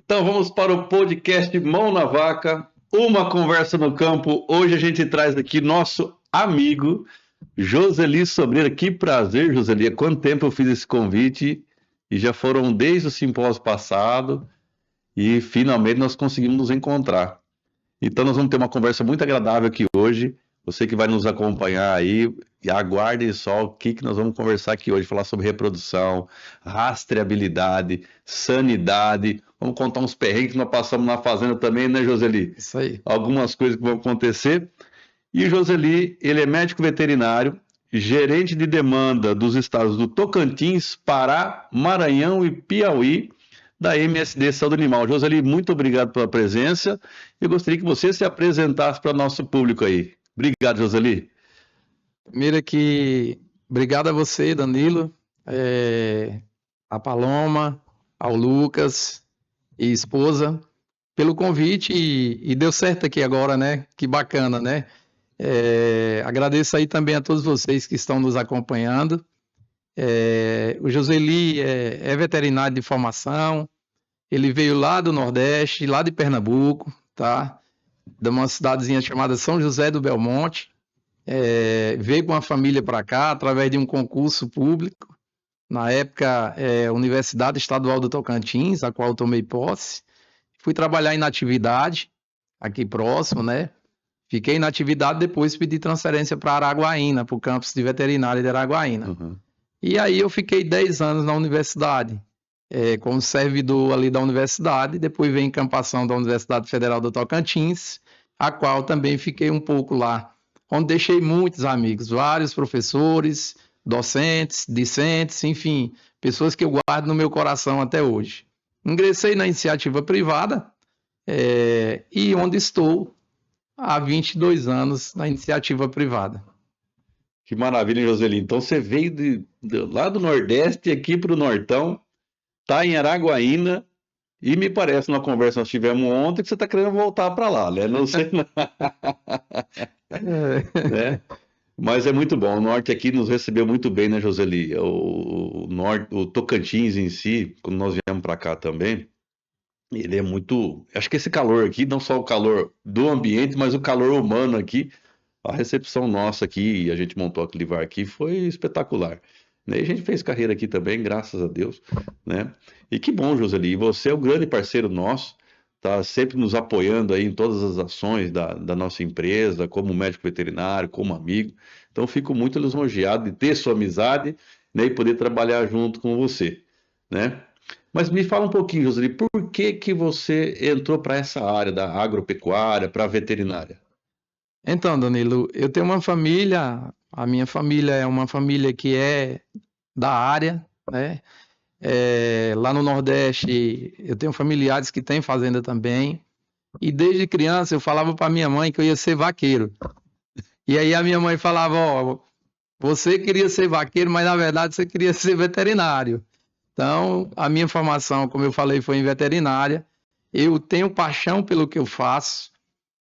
Então vamos para o podcast Mão na Vaca, uma conversa no campo. Hoje a gente traz aqui nosso amigo Josely Sobreira. Que prazer, Josely. Há quanto tempo eu fiz esse convite e já foram desde o simpósio passado e finalmente nós conseguimos nos encontrar. Então nós vamos ter uma conversa muito agradável aqui hoje. Você que vai nos acompanhar aí, e aguarde só o que nós vamos conversar aqui hoje, falar sobre reprodução, rastreabilidade, sanidade. Vamos contar uns perrengues que nós passamos na fazenda também, né, Josely? Isso aí. Algumas coisas que vão acontecer. E o Josely, ele é médico veterinário, gerente de demanda dos estados do Tocantins, Pará, Maranhão e Piauí, da MSD Saúde Animal. Josely, muito obrigado pela presença. Eu gostaria que você se apresentasse para o nosso público aí. Obrigado, Josely. Primeiro que, obrigado a você, Danilo, a Paloma, ao Lucas e esposa, pelo convite e deu certo aqui agora, né? Que bacana, né? Agradeço aí também a todos vocês que estão nos acompanhando. O Josely é veterinário de formação, ele veio lá do Nordeste, lá de Pernambuco, tá? De uma cidadezinha chamada São José do Belmonte. Veio com a família para cá através de um concurso público, na época Universidade Estadual do Tocantins, a qual eu tomei posse. Fui trabalhar em Natividade, aqui próximo, né? Fiquei na atividade, depois pedi transferência para Araguaína, para o campus de veterinária de Araguaína. Uhum. E aí eu fiquei 10 anos na universidade, como servidor ali da universidade, depois veio encampação da Universidade Federal do Tocantins, a qual também fiquei um pouco lá, onde deixei muitos amigos, vários professores, docentes, discentes, enfim, pessoas que eu guardo no meu coração até hoje. Ingressei na iniciativa privada e onde estou há 22 anos na iniciativa privada. Que maravilha, hein, Josely? Então você veio lá do Nordeste aqui para o Nortão, tá em Araguaína, e me parece, numa conversa que nós tivemos ontem, que você está querendo voltar para lá, né? Não sei. Né? Mas é muito bom. O Norte aqui nos recebeu muito bem, né, Josely? O Norte, o Tocantins em si, quando nós viemos para cá também, ele é muito. Acho que esse calor aqui, não só o calor do ambiente, mas o calor humano aqui, a recepção nossa aqui, a gente montou aquele VAR aqui, foi espetacular. Né? E a gente fez carreira aqui também, graças a Deus, né? E que bom, Josely, e você é um grande parceiro nosso, tá sempre nos apoiando aí em todas as ações da nossa empresa, como médico veterinário, como amigo. Então, fico muito lisonjeado de ter sua amizade, né, e poder trabalhar junto com você, né? Mas me fala um pouquinho, Josely, por que você entrou para essa área da agropecuária, para a veterinária? Então, Danilo, eu tenho uma família, a minha família é uma família que é da área, né? Lá no Nordeste, eu tenho familiares que têm fazenda também, e desde criança eu falava para minha mãe que eu ia ser vaqueiro. E aí a minha mãe falava, ó, você queria ser vaqueiro, mas na verdade você queria ser veterinário. Então, a minha formação, como eu falei, foi em veterinária. Eu tenho paixão pelo que eu faço.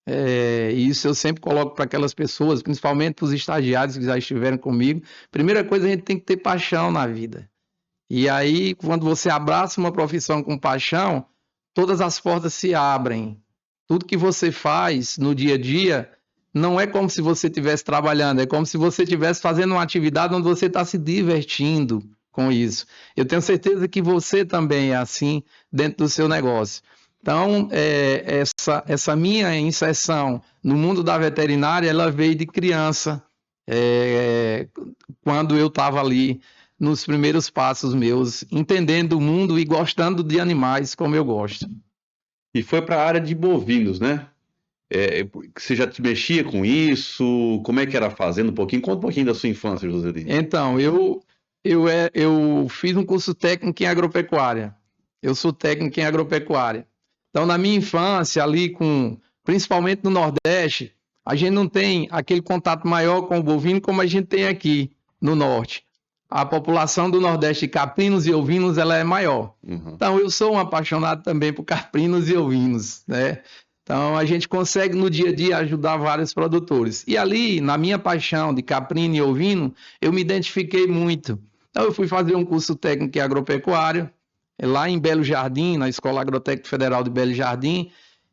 E isso eu sempre coloco para aquelas pessoas, principalmente para os estagiários que já estiveram comigo. Primeira coisa, a gente tem que ter paixão na vida. E aí, quando você abraça uma profissão com paixão, todas as portas se abrem. Tudo que você faz no dia a dia não é como se você estivesse trabalhando, é como se você estivesse fazendo uma atividade onde você está se divertindo com isso. Eu tenho certeza que você também é assim dentro do seu negócio. Então, essa minha inserção no mundo da veterinária, ela veio de criança, quando eu estava ali nos primeiros passos meus, entendendo o mundo e gostando de animais como eu gosto. E foi para a área de bovinos, né? Você já te mexia com isso? Como é que era fazendo um pouquinho? Conta um pouquinho da sua infância, Josely. Então, eu fiz um curso técnico em agropecuária. Eu sou técnico em agropecuária. Então, na minha infância, ali principalmente no Nordeste, a gente não tem aquele contato maior com o bovino como a gente tem aqui no Norte. A população do Nordeste de caprinos e ovinos, ela é maior. Uhum. Então, eu sou um apaixonado também por caprinos e ovinos, né? Então, a gente consegue no dia a dia ajudar vários produtores. E ali, na minha paixão de caprino e ovino, eu me identifiquei muito. Então, eu fui fazer um curso técnico em agropecuário, lá em Belo Jardim, na Escola Agrotécnica Federal de Belo Jardim,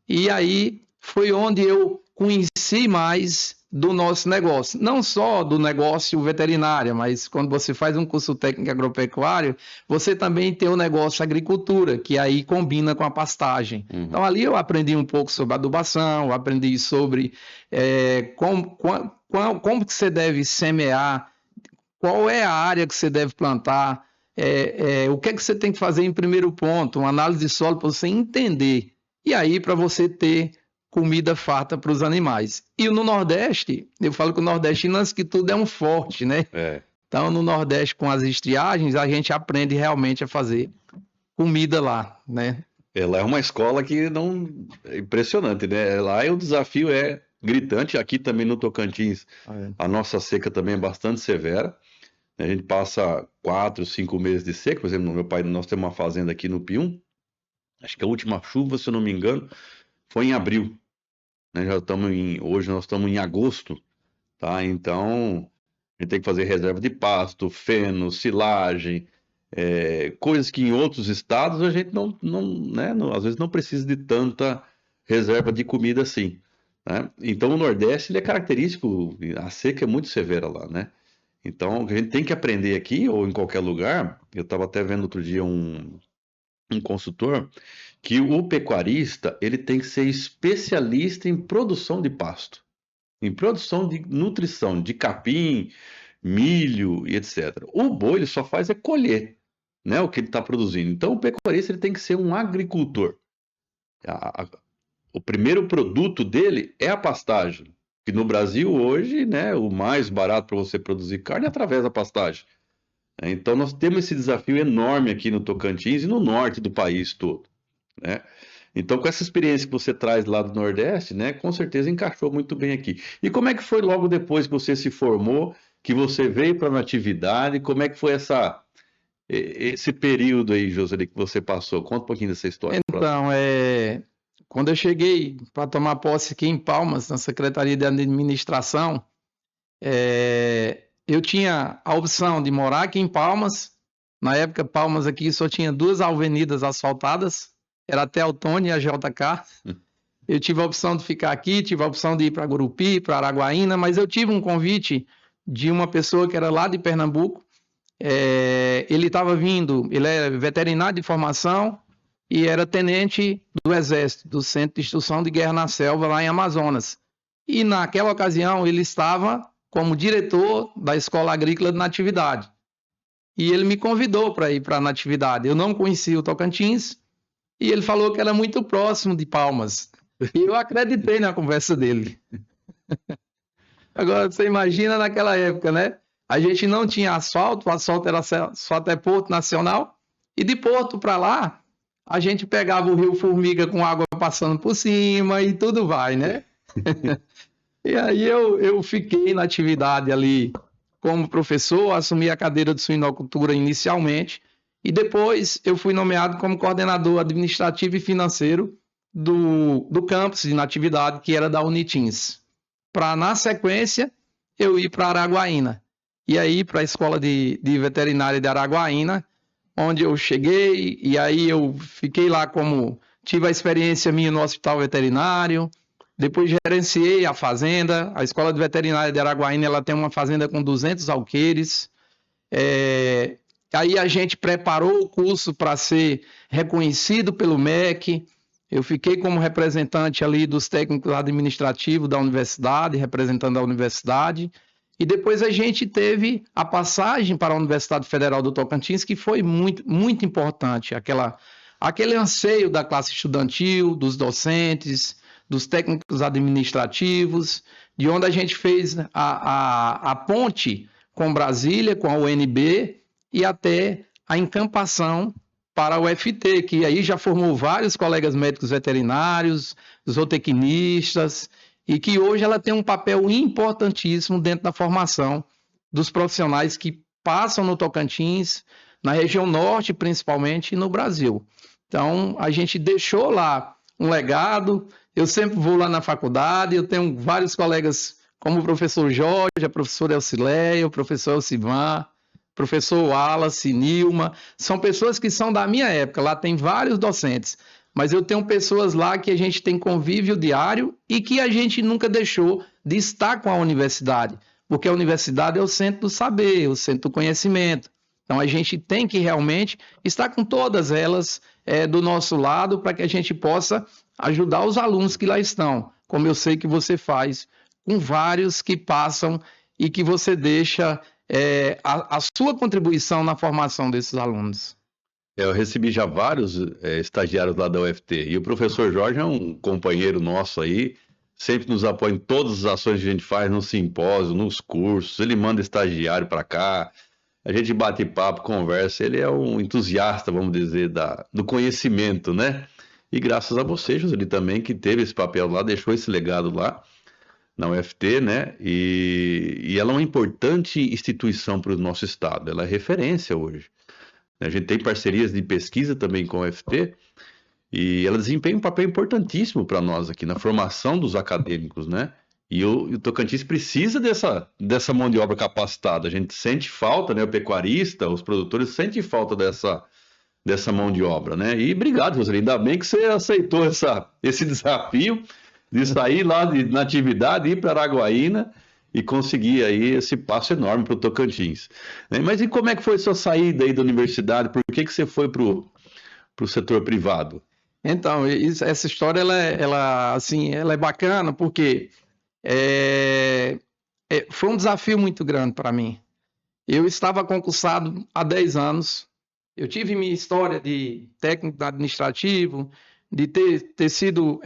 e aí foi onde eu conheci mais do nosso negócio, não só do negócio veterinário, mas quando você faz um curso técnico agropecuário, você também tem o negócio agricultura, que aí combina com a pastagem. Então ali eu aprendi um pouco sobre adubação, aprendi sobre como que você deve semear, qual é a área que você deve plantar, o que é que você tem que fazer em primeiro ponto, uma análise de solo para você entender. E aí, para você ter comida farta para os animais. E no Nordeste, eu falo que o nordestino, antes que tudo, é um forte, né? Então, no Nordeste, com as estiagens, a gente aprende realmente a fazer comida lá, né? Lá é uma escola que não... É impressionante, né? Lá o desafio é gritante. Aqui também no Tocantins, a nossa seca também é bastante severa. A gente passa 4, 5 meses de seca. Por exemplo, no meu pai, nós temos uma fazenda aqui no Pium. Acho que a última chuva, se eu não me engano, foi em abril. Né? Hoje nós estamos em agosto, tá? Então, a gente tem que fazer reserva de pasto, feno, silagem, coisas que em outros estados a gente às vezes não precisa de tanta reserva de comida assim. Né? Então, o Nordeste ele é característico, a seca é muito severa lá, né? Então, a gente tem que aprender aqui, ou em qualquer lugar. Eu estava até vendo outro dia um consultor, que o pecuarista ele tem que ser especialista em produção de pasto, em produção de nutrição, de capim, milho e etc. O boi ele só faz é colher, né, o que ele está produzindo. Então, o pecuarista ele tem que ser um agricultor. O primeiro produto dele é a pastagem. Que no Brasil hoje, né, o mais barato para você produzir carne é através da pastagem. Então nós temos esse desafio enorme aqui no Tocantins e no norte do país todo, né? Então com essa experiência que você traz lá do Nordeste, né, com certeza encaixou muito bem aqui. E como é que foi logo depois que você se formou, que você veio para a Natividade, como é que foi esse período aí, Joseli, que você passou? Conta um pouquinho dessa história. Então, quando eu cheguei para tomar posse aqui em Palmas, na Secretaria de Administração, eu tinha a opção de morar aqui em Palmas. Na época, Palmas aqui só tinha 2 avenidas asfaltadas, era até Teotônio e a JK. Eu tive a opção de ficar aqui, tive a opção de ir para Gurupi, para Araguaína, mas eu tive um convite de uma pessoa que era lá de Pernambuco. Ele estava vindo, ele é veterinário de formação e era tenente do Exército, do Centro de Instrução de Guerra na Selva, lá em Amazonas. E naquela ocasião ele estava como diretor da Escola Agrícola de Natividade. E ele me convidou para ir para a Natividade. Eu não conhecia o Tocantins e ele falou que era muito próximo de Palmas. E eu acreditei na conversa dele. Agora, você imagina naquela época, né? A gente não tinha asfalto, o asfalto era só até Porto Nacional. E de Porto para lá, a gente pegava o Rio Formiga com água passando por cima e tudo vai, né? E aí eu fiquei na atividade ali como professor, assumi a cadeira de suinocultura inicialmente, e depois eu fui nomeado como coordenador administrativo e financeiro do campus de Natividade, que era da Unitins. Para, na sequência, eu ir para Araguaína. E aí para a Escola de Veterinária de Araguaína, onde eu cheguei, e aí eu fiquei lá tive a experiência minha no hospital veterinário, depois gerenciei a fazenda. A Escola de Veterinária de Araguaína, ela tem uma fazenda com 200 alqueires. Aí a gente preparou o curso para ser reconhecido pelo MEC. Eu fiquei como representante ali dos técnicos administrativos da universidade, representando a universidade. E depois a gente teve a passagem para a Universidade Federal do Tocantins, que foi muito, muito importante. Aquele anseio da classe estudantil, dos docentes, dos técnicos administrativos, de onde a gente fez a ponte com Brasília, com a UNB, e até a encampação para a UFT, que aí já formou vários colegas médicos veterinários, zootecnistas, e que hoje ela tem um papel importantíssimo dentro da formação dos profissionais que passam no Tocantins, na região norte principalmente, e no Brasil. Então, a gente deixou lá um legado. Eu sempre vou lá na faculdade, eu tenho vários colegas como o professor Jorge, a professora Elcileia, o professor Elcivan, professor Wallace, Nilma, são pessoas que são da minha época, lá tem vários docentes, mas eu tenho pessoas lá que a gente tem convívio diário e que a gente nunca deixou de estar com a universidade, porque a universidade é o centro do saber, o centro do conhecimento. Então a gente tem que realmente estar com todas elas do nosso lado para que a gente possa ajudar os alunos que lá estão, como eu sei que você faz com vários que passam e que você deixa a sua contribuição na formação desses alunos. Eu recebi já vários estagiários lá da UFT, e o professor Jorge é um companheiro nosso aí, sempre nos apoia em todas as ações que a gente faz, no simpósio, nos cursos, ele manda estagiário para cá, a gente bate papo, conversa, ele é um entusiasta, vamos dizer, do conhecimento, né? E graças a você, Joseli, também, que teve esse papel lá, deixou esse legado lá na UFT, né? E ela é uma importante instituição para o nosso estado, ela é referência hoje. A gente tem parcerias de pesquisa também com a UFT, e ela desempenha um papel importantíssimo para nós aqui na formação dos acadêmicos, né? E o Tocantins precisa dessa mão de obra capacitada. A gente sente falta, né? O pecuarista, os produtores sentem falta dessa mão de obra, né? E obrigado, Roseli. Ainda bem que você aceitou esse desafio de sair lá na atividade, ir para Araguaína e conseguir aí esse passo enorme para o Tocantins. Mas e como é que foi a sua saída aí da universidade? Por que você foi para o setor privado? Então, essa história ela é bacana porque foi um desafio muito grande para mim. Eu estava concursado há 10 anos, eu tive minha história de técnico administrativo, de ter sido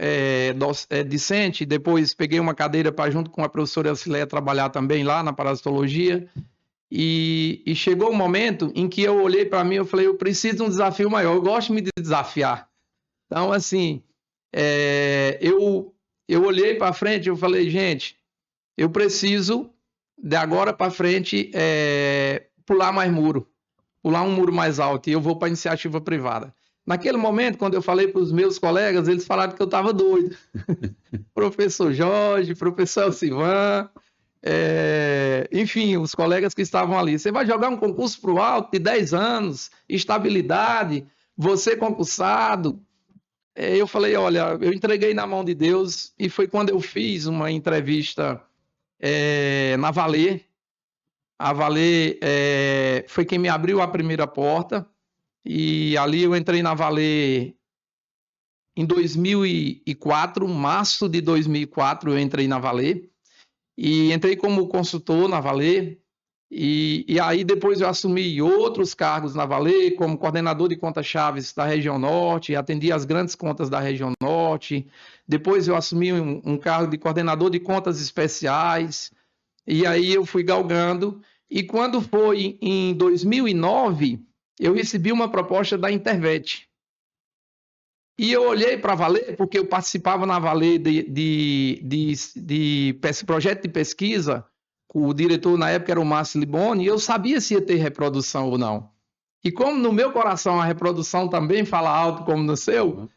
discente, depois peguei uma cadeira para, junto com a professora Auxilia, trabalhar também lá na parasitologia, e chegou um momento em que eu olhei para mim e falei, eu preciso de um desafio maior, eu gosto de me desafiar. Então, assim, eu olhei para frente e eu falei, gente, eu preciso, de agora para frente, pular mais muro, pular um muro mais alto, e eu vou para a iniciativa privada. Naquele momento, quando eu falei para os meus colegas, eles falaram que eu estava doido. Professor Jorge, professor Sivan, enfim, os colegas que estavam ali. Você vai jogar um concurso para o alto de 10 anos, estabilidade, você concursado. Eu falei, olha, eu entreguei na mão de Deus, e foi quando eu fiz uma entrevista na Valer. A Valer foi quem me abriu a primeira porta, e ali eu entrei na Valer em 2004, março de 2004 eu entrei na Valer, e entrei como consultor na Valer, e aí depois eu assumi outros cargos na Valer, como coordenador de contas chaves da região norte, atendi as grandes contas da região norte, depois eu assumi um cargo de coordenador de contas especiais, e aí eu fui galgando, e quando foi em 2009, eu recebi uma proposta da Intervet. E eu olhei para a Valer, porque eu participava na Valer de projeto de pesquisa, o diretor na época era o Márcio Liboni, e eu sabia se ia ter reprodução ou não. E como no meu coração a reprodução também fala alto como no seu,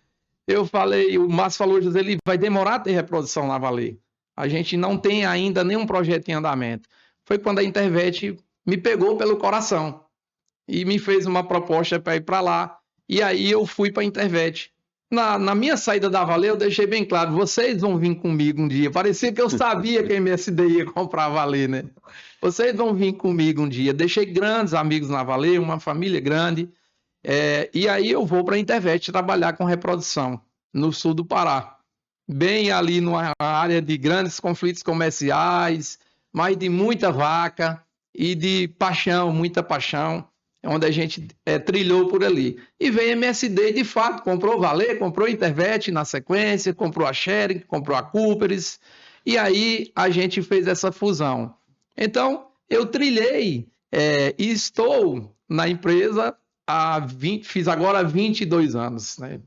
eu falei, o Márcio falou, José, ele vai demorar a ter reprodução na Valer. A gente não tem ainda nenhum projeto em andamento. Foi quando a Intervet me pegou pelo coração e me fez uma proposta para ir para lá. E aí eu fui para a Intervet. Na minha saída da Valer, eu deixei bem claro, vocês vão vir comigo um dia. Parecia que eu sabia que a MSD ia comprar a Valer, né? Vocês vão vir comigo um dia. Deixei grandes amigos na Valer, uma família grande. E aí eu vou para a Intervet trabalhar com reprodução no sul do Pará. Bem ali numa área de grandes conflitos comerciais, mas de muita vaca e de paixão, muita paixão, onde a gente trilhou por ali. E veio a MSD, de fato, comprou Valer, comprou a Intervet na sequência, comprou a Schering, comprou a Cooperes, e aí a gente fez essa fusão. Então, eu trilhei e estou na empresa fiz agora 22 anos, né?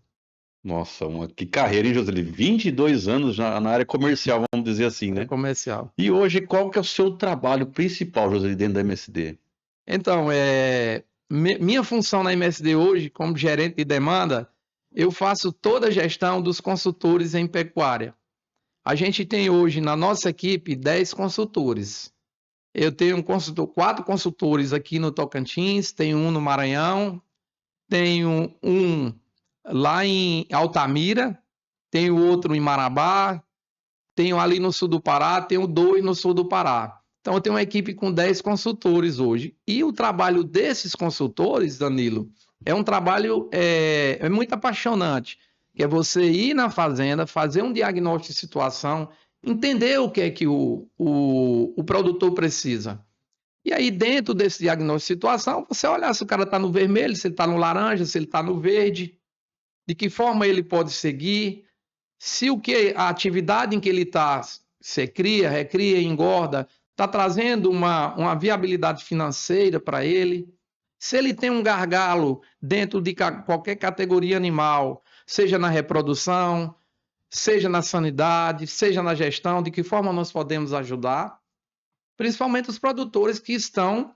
Nossa, que carreira, hein, Joseli? 22 anos na área comercial, vamos dizer assim, né? Comercial. E hoje, qual que é o seu trabalho principal, Joseli, dentro da MSD? Então, minha função na MSD hoje, como gerente de demanda, eu faço toda a gestão dos consultores em pecuária. A gente tem hoje na nossa equipe 10 consultores. Eu tenho quatro consultores aqui no Tocantins, tenho um no Maranhão, tenho um lá em Altamira, tenho outro em Marabá, tenho ali no sul do Pará, tenho 2 no sul do Pará. Então, eu tenho uma equipe com 10 consultores hoje. E o trabalho desses consultores, Danilo, é um trabalho muito apaixonante, que é você ir na fazenda, fazer um diagnóstico de situação, entender o que é que o produtor precisa. E aí, dentro desse diagnóstico de situação, você olhar se o cara está no vermelho, se ele está no laranja, se ele está no verde, de que forma ele pode seguir, se a atividade em que ele está, se cria, recria, engorda, está trazendo uma viabilidade financeira para ele, se ele tem um gargalo dentro de qualquer categoria animal, seja na reprodução, seja na sanidade, seja na gestão, de que forma nós podemos ajudar, principalmente os produtores que estão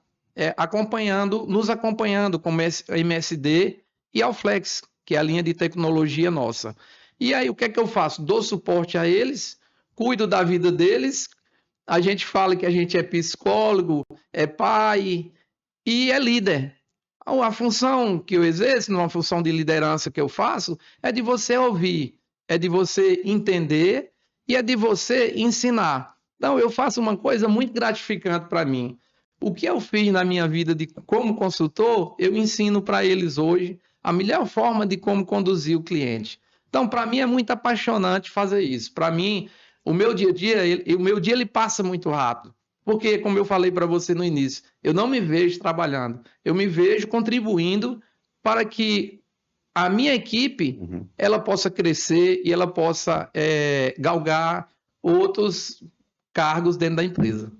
nos acompanhando como a MSD e a Alflex, que é a linha de tecnologia nossa. E aí, o que é que eu faço? Dou suporte a eles, cuido da vida deles, a gente fala que a gente é psicólogo, é pai e é líder. A função que eu exerço, uma função de liderança que eu faço, é de você ouvir, é de você entender e é de você ensinar. Então, eu faço uma coisa muito gratificante para mim. O que eu fiz na minha vida como consultor, eu ensino para eles hoje a melhor forma de como conduzir o cliente. Então, para mim é muito apaixonante fazer isso. Para mim, o meu dia a dia, ele passa muito rápido. Porque, como eu falei para você no início, eu não me vejo trabalhando. Eu me vejo contribuindo para que a minha equipe ela possa crescer e ela possa galgar outros cargos dentro da empresa.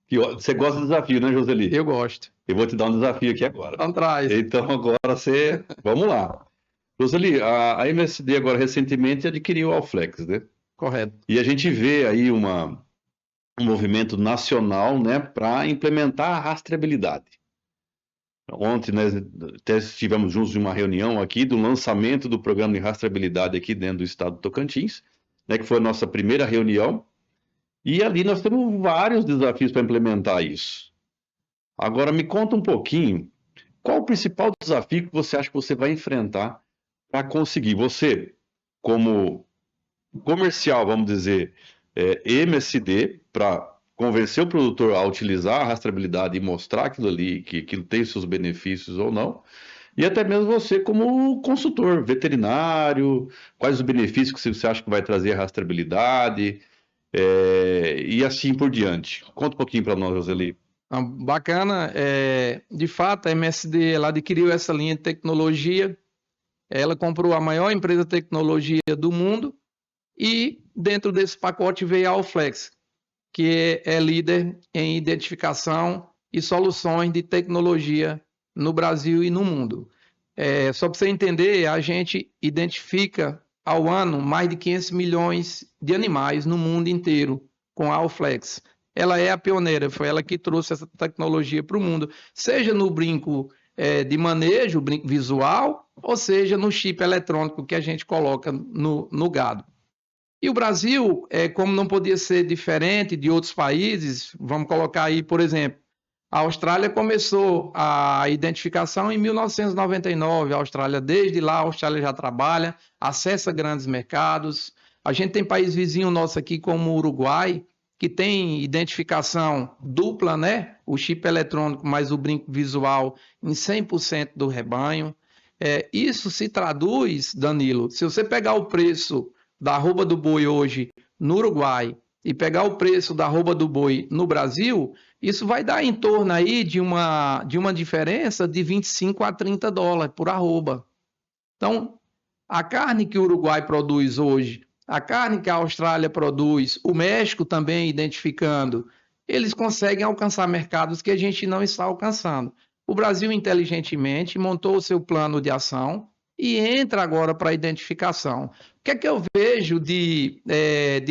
Você gosta de desafio, né, Joseli? Eu gosto. Eu vou te dar um desafio aqui agora. Então, traz. Então, agora você... Vamos lá. Roseli, a MSD agora recentemente adquiriu a Alflex, né? Correto. E a gente vê aí um movimento nacional, né, para implementar a rastreabilidade. Ontem nós até estivemos juntos em uma reunião aqui do lançamento do programa de rastreabilidade aqui dentro do estado do Tocantins, né, que foi a nossa primeira reunião. E ali nós temos vários desafios para implementar isso. Agora me conta um pouquinho, qual o principal desafio que você acha que você vai enfrentar para conseguir, você, como comercial, vamos dizer, MSD, para convencer o produtor a utilizar a rastreabilidade e mostrar aquilo ali, que aquilo tem seus benefícios ou não, e até mesmo você como consultor veterinário, quais os benefícios que você acha que vai trazer a rastreabilidade, e assim por diante. Conta um pouquinho para nós, Roseli. Bacana, de fato a MSD ela adquiriu essa linha de tecnologia, ela comprou a maior empresa de tecnologia do mundo e dentro desse pacote veio a Alflex, que é líder em identificação e soluções de tecnologia no Brasil e no mundo. Só para você entender, a gente identifica ao ano mais de 500 milhões de animais no mundo inteiro com a Alflex. Ela é a pioneira, foi ela que trouxe essa tecnologia para o mundo, seja no brinco de manejo, brinco visual, ou seja no chip eletrônico que a gente coloca no gado. E o Brasil, como não podia ser diferente de outros países, vamos colocar aí, por exemplo, a Austrália começou a identificação em 1999, a Austrália, desde lá, a Austrália já trabalha, acessa grandes mercados. A gente tem país vizinho nosso aqui, como o Uruguai, que tem identificação dupla, né? O chip eletrônico mais o brinco visual em 100% do rebanho. Isso se traduz, Danilo, se você pegar o preço da arroba do boi hoje no Uruguai e pegar o preço da arroba do boi no Brasil, isso vai dar em torno aí de uma diferença de 25 a 30 dólares por arroba. Então, a carne que o Uruguai produz hoje, a carne que a Austrália produz, o México também identificando, eles conseguem alcançar mercados que a gente não está alcançando. O Brasil, inteligentemente, montou o seu plano de ação e entra agora para a identificação. O que é que eu vejo de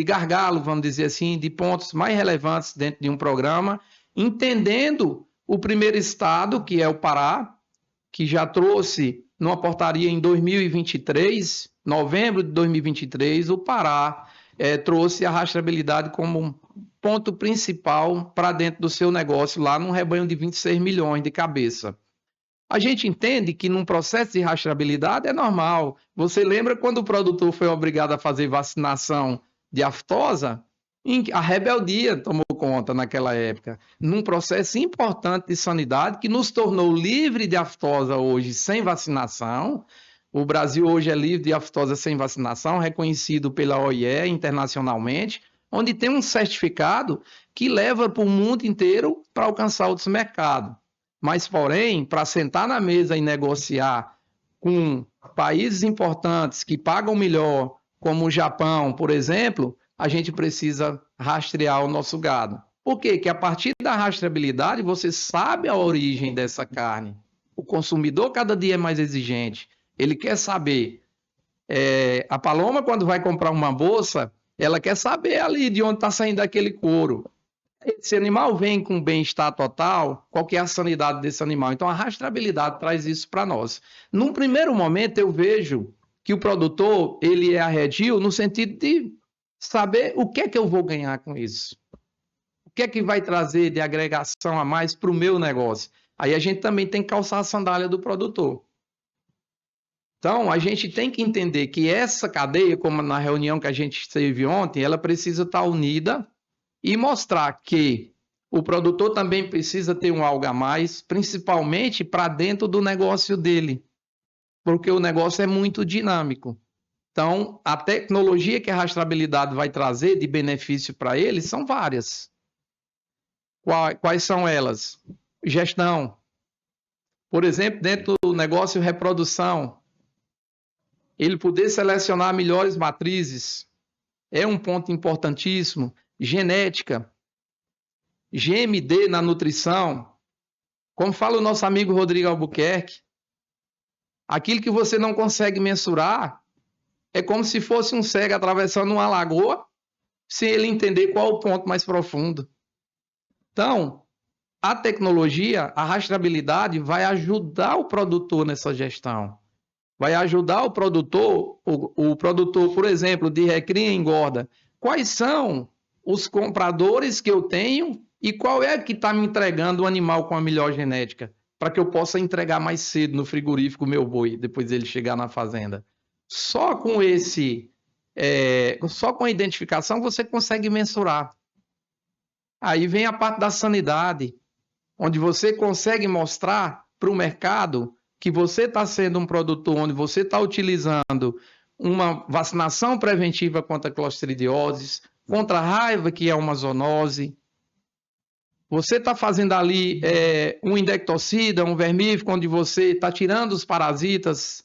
gargalo, vamos dizer assim, de pontos mais relevantes dentro de um programa, entendendo o primeiro estado, que é o Pará, que já trouxe numa portaria em 2023, novembro de 2023, o Pará trouxe a rastreabilidade como ponto principal para dentro do seu negócio, lá num rebanho de 26 milhões de cabeça. A gente entende que num processo de rastreabilidade é normal. Você lembra quando o produtor foi obrigado a fazer vacinação de aftosa? A rebeldia tomou conta naquela época. Num processo importante de sanidade que nos tornou livre de aftosa hoje sem vacinação. O Brasil hoje é livre de aftosa sem vacinação, reconhecido pela OIE internacionalmente, onde tem um certificado que leva para o mundo inteiro para alcançar outros mercados. Mas, porém, para sentar na mesa e negociar com países importantes que pagam melhor, como o Japão, por exemplo, a gente precisa rastrear o nosso gado. Por quê? Porque a partir da rastreabilidade você sabe a origem dessa carne. O consumidor cada dia é mais exigente. Ele quer saber. A Paloma, quando vai comprar uma bolsa, ela quer saber ali de onde está saindo aquele couro. Esse animal vem com bem-estar total, qual que é a sanidade desse animal? Então, a rastreabilidade traz isso para nós. Num primeiro momento, eu vejo que o produtor, ele é arredio no sentido de saber o que é que eu vou ganhar com isso. O que é que vai trazer de agregação a mais para o meu negócio? Aí a gente também tem que calçar a sandália do produtor. Então, a gente tem que entender que essa cadeia, como na reunião que a gente teve ontem, ela precisa estar unida e mostrar que o produtor também precisa ter um algo a mais, principalmente para dentro do negócio dele, porque o negócio é muito dinâmico. Então, a tecnologia que a rastreabilidade vai trazer de benefício para ele são várias. Quais são elas? Gestão. Por exemplo, dentro do negócio reprodução, ele poder selecionar melhores matrizes é um ponto importantíssimo. Genética. GMD na nutrição, como fala o nosso amigo Rodrigo Albuquerque, aquilo que você não consegue mensurar é como se fosse um cego atravessando uma lagoa sem ele entender qual é o ponto mais profundo. Então, a tecnologia, a rastreabilidade vai ajudar o produtor nessa gestão. Vai ajudar o produtor, por exemplo, de recria e engorda. Quais são os compradores que eu tenho e qual é que está me entregando o animal com a melhor genética? Para que eu possa entregar mais cedo no frigorífico o meu boi, depois dele chegar na fazenda. Só com só com a identificação você consegue mensurar. Aí vem a parte da sanidade, onde você consegue mostrar para o mercado que você está sendo um produtor, onde você está utilizando uma vacinação preventiva contra clostridioses, contra a raiva, que é uma zoonose. Você está fazendo ali um indectocida, um vermífugo, onde você está tirando os parasitas,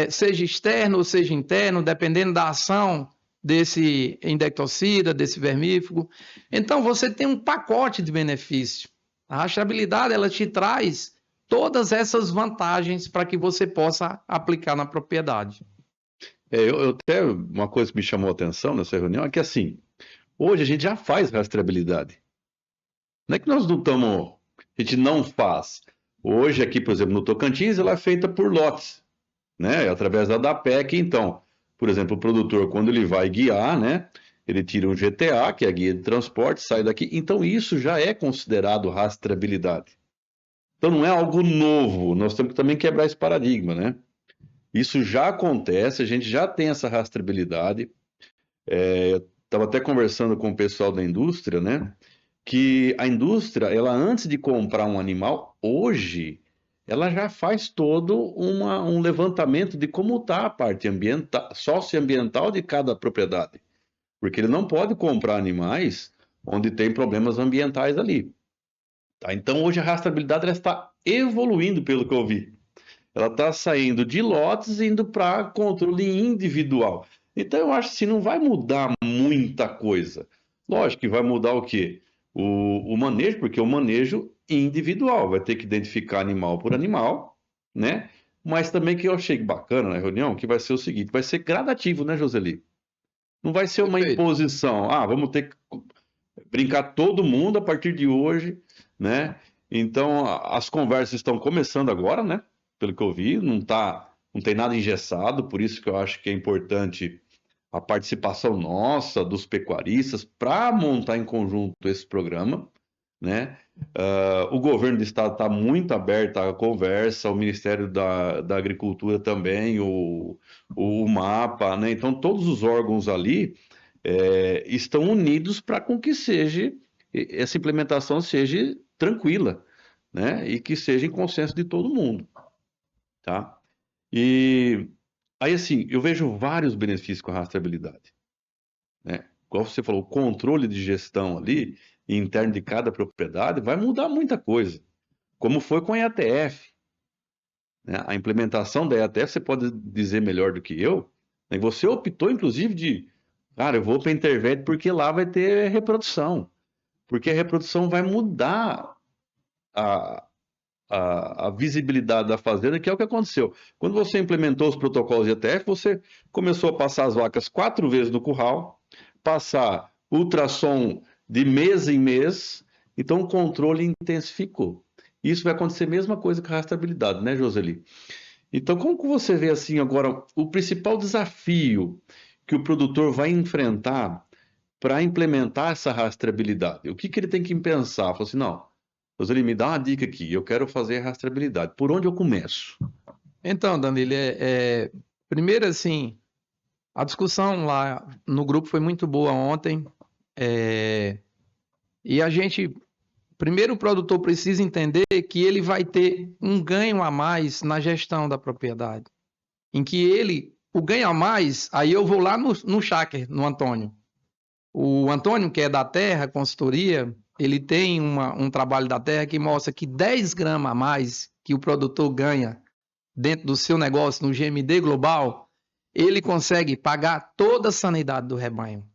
seja externo ou seja interno, dependendo da ação desse indectocida, desse vermífugo. Então, você tem um pacote de benefício. A rastreabilidade, ela te traz todas essas vantagens para que você possa aplicar na propriedade. Eu até, uma coisa que me chamou a atenção nessa reunião é que, assim, hoje a gente já faz rastreabilidade. Não é que nós não estamos, a gente não faz. Hoje aqui, por exemplo, no Tocantins, ela é feita por lotes, né? Através da DAPEC, então, por exemplo, o produtor, quando ele vai guiar, né? Ele tira um GTA, que é a guia de transporte, sai daqui. Então, isso já é considerado rastreabilidade. Então, não é algo novo. Nós temos que também quebrar esse paradigma, né? Isso já acontece, a gente já tem essa rastreabilidade. Estava até conversando com o pessoal da indústria, né? Que a indústria, ela antes de comprar um animal, hoje, ela já faz todo um levantamento de como está a parte ambiental, socioambiental de cada propriedade. Porque ele não pode comprar animais onde tem problemas ambientais ali. Tá? Então, hoje a rastreabilidade ela está evoluindo, pelo que eu vi. Ela está saindo de lotes e indo para controle individual. Então, eu acho que não vai mudar muita coisa. Lógico que vai mudar o quê? O manejo, porque o manejo individual vai ter que identificar animal por animal, né? Mas também que eu achei bacana na reunião, que vai ser o seguinte, vai ser gradativo, né, Joseli? Não vai ser uma imposição. Ah, vamos ter que brincar todo mundo a partir de hoje, né? Então, as conversas estão começando agora, né? Pelo que eu vi, não tem nada engessado, por isso que eu acho que é importante a participação nossa, dos pecuaristas, para montar em conjunto esse programa, né? O governo do estado está muito aberto à conversa, o Ministério da Agricultura também, o MAPA, né? Então, todos os órgãos ali estão unidos para com que essa implementação seja tranquila, né? E que seja em consenso de todo mundo, tá? E aí, assim, eu vejo vários benefícios com a rastreabilidade, né? Como você falou, o controle de gestão ali, interno de cada propriedade, vai mudar muita coisa. Como foi com a IATF, né? A implementação da IATF, você pode dizer melhor do que eu, né? Você optou, inclusive, cara, eu vou para a Intervet porque lá vai ter reprodução. Porque a reprodução vai mudar a, a visibilidade da fazenda, que é o que aconteceu. Quando você implementou os protocolos de ETF, você começou a passar as vacas 4 vezes no curral, passar ultrassom de mês em mês, então o controle intensificou. Isso vai acontecer a mesma coisa com a rastreabilidade, né, Joseli? Então, como que você vê assim agora o principal desafio que o produtor vai enfrentar para implementar essa rastreabilidade? O que que ele tem que pensar? Fala assim, não, Roseli, me dá uma dica aqui, eu quero fazer a rastreabilidade. Por onde eu começo? Então, Danilo, primeiro assim, a discussão lá no grupo foi muito boa ontem. E a gente, primeiro o produtor precisa entender que ele vai ter um ganho a mais na gestão da propriedade. Em que o ganho a mais, aí eu vou lá no Cháquer, no Antônio. O Antônio, que é da Terra, consultoria, ele tem um trabalho da Terra que mostra que 10 gramas a mais que o produtor ganha dentro do seu negócio no GMD Global, ele consegue pagar toda a sanidade do rebanho.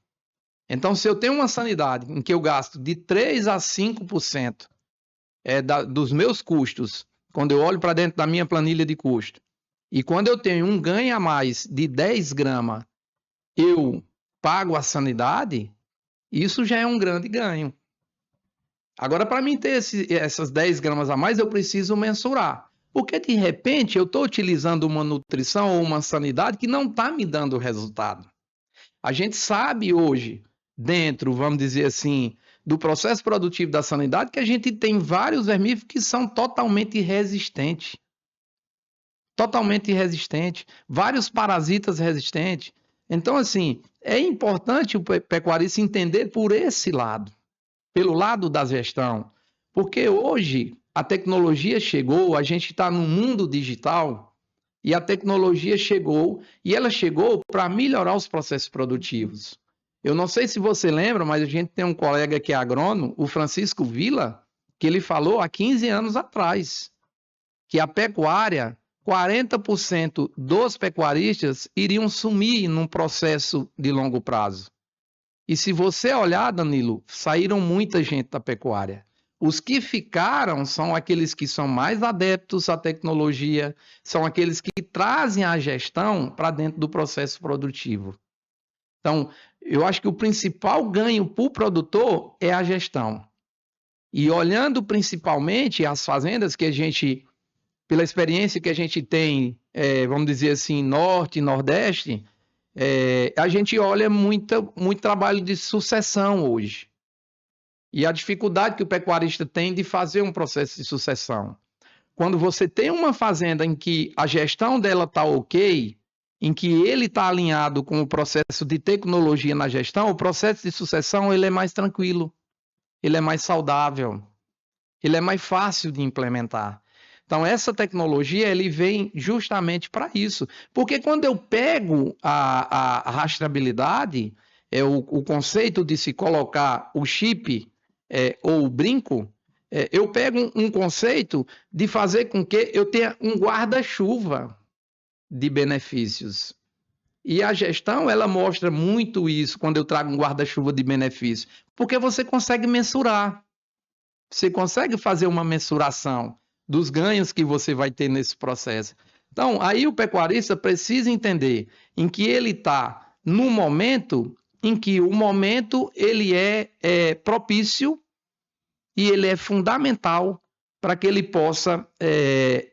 Então, se eu tenho uma sanidade em que eu gasto de 3 a 5% dos meus custos, quando eu olho para dentro da minha planilha de custo, e quando eu tenho um ganho a mais de 10 gramas, eu pago a sanidade, isso já é um grande ganho. Agora, para mim ter essas 10 gramas a mais, eu preciso mensurar. Porque, de repente, eu estou utilizando uma nutrição ou uma sanidade que não está me dando resultado. A gente sabe hoje, dentro, vamos dizer assim, do processo produtivo da sanidade, que a gente tem vários vermífugos que são totalmente resistentes. Totalmente resistentes. Vários parasitas resistentes. Então, assim, é importante o pecuarista entender por esse lado, pelo lado da gestão. Porque hoje a tecnologia chegou, a gente está no mundo digital e a tecnologia chegou e ela chegou para melhorar os processos produtivos. Eu não sei se você lembra, mas a gente tem um colega que é agrônomo, o Francisco Villa, que ele falou há 15 anos atrás que a pecuária, 40% dos pecuaristas iriam sumir num processo de longo prazo. E se você olhar, Danilo, saíram muita gente da pecuária. Os que ficaram são aqueles que são mais adeptos à tecnologia, são aqueles que trazem a gestão para dentro do processo produtivo. Então, eu acho que o principal ganho para o produtor é a gestão. E olhando principalmente as fazendas que a gente, pela experiência que a gente tem, vamos dizer assim, norte e nordeste, a gente olha muito trabalho de sucessão hoje. E a dificuldade que o pecuarista tem de fazer um processo de sucessão. Quando você tem uma fazenda em que a gestão dela está ok, em que ele está alinhado com o processo de tecnologia na gestão, o processo de sucessão ele é mais tranquilo, ele é mais saudável, ele é mais fácil de implementar. Então, essa tecnologia ele vem justamente para isso. Porque quando eu pego a rastreabilidade, o conceito de se colocar o chip ou o brinco, eu pego um conceito de fazer com que eu tenha um guarda-chuva de benefícios. E a gestão, ela mostra muito isso quando eu trago um guarda-chuva de benefícios. Porque você consegue mensurar. Você consegue fazer uma mensuração dos ganhos que você vai ter nesse processo. Então, aí o pecuarista precisa entender em que ele está no momento em que o momento ele é propício e ele é fundamental para que ele possa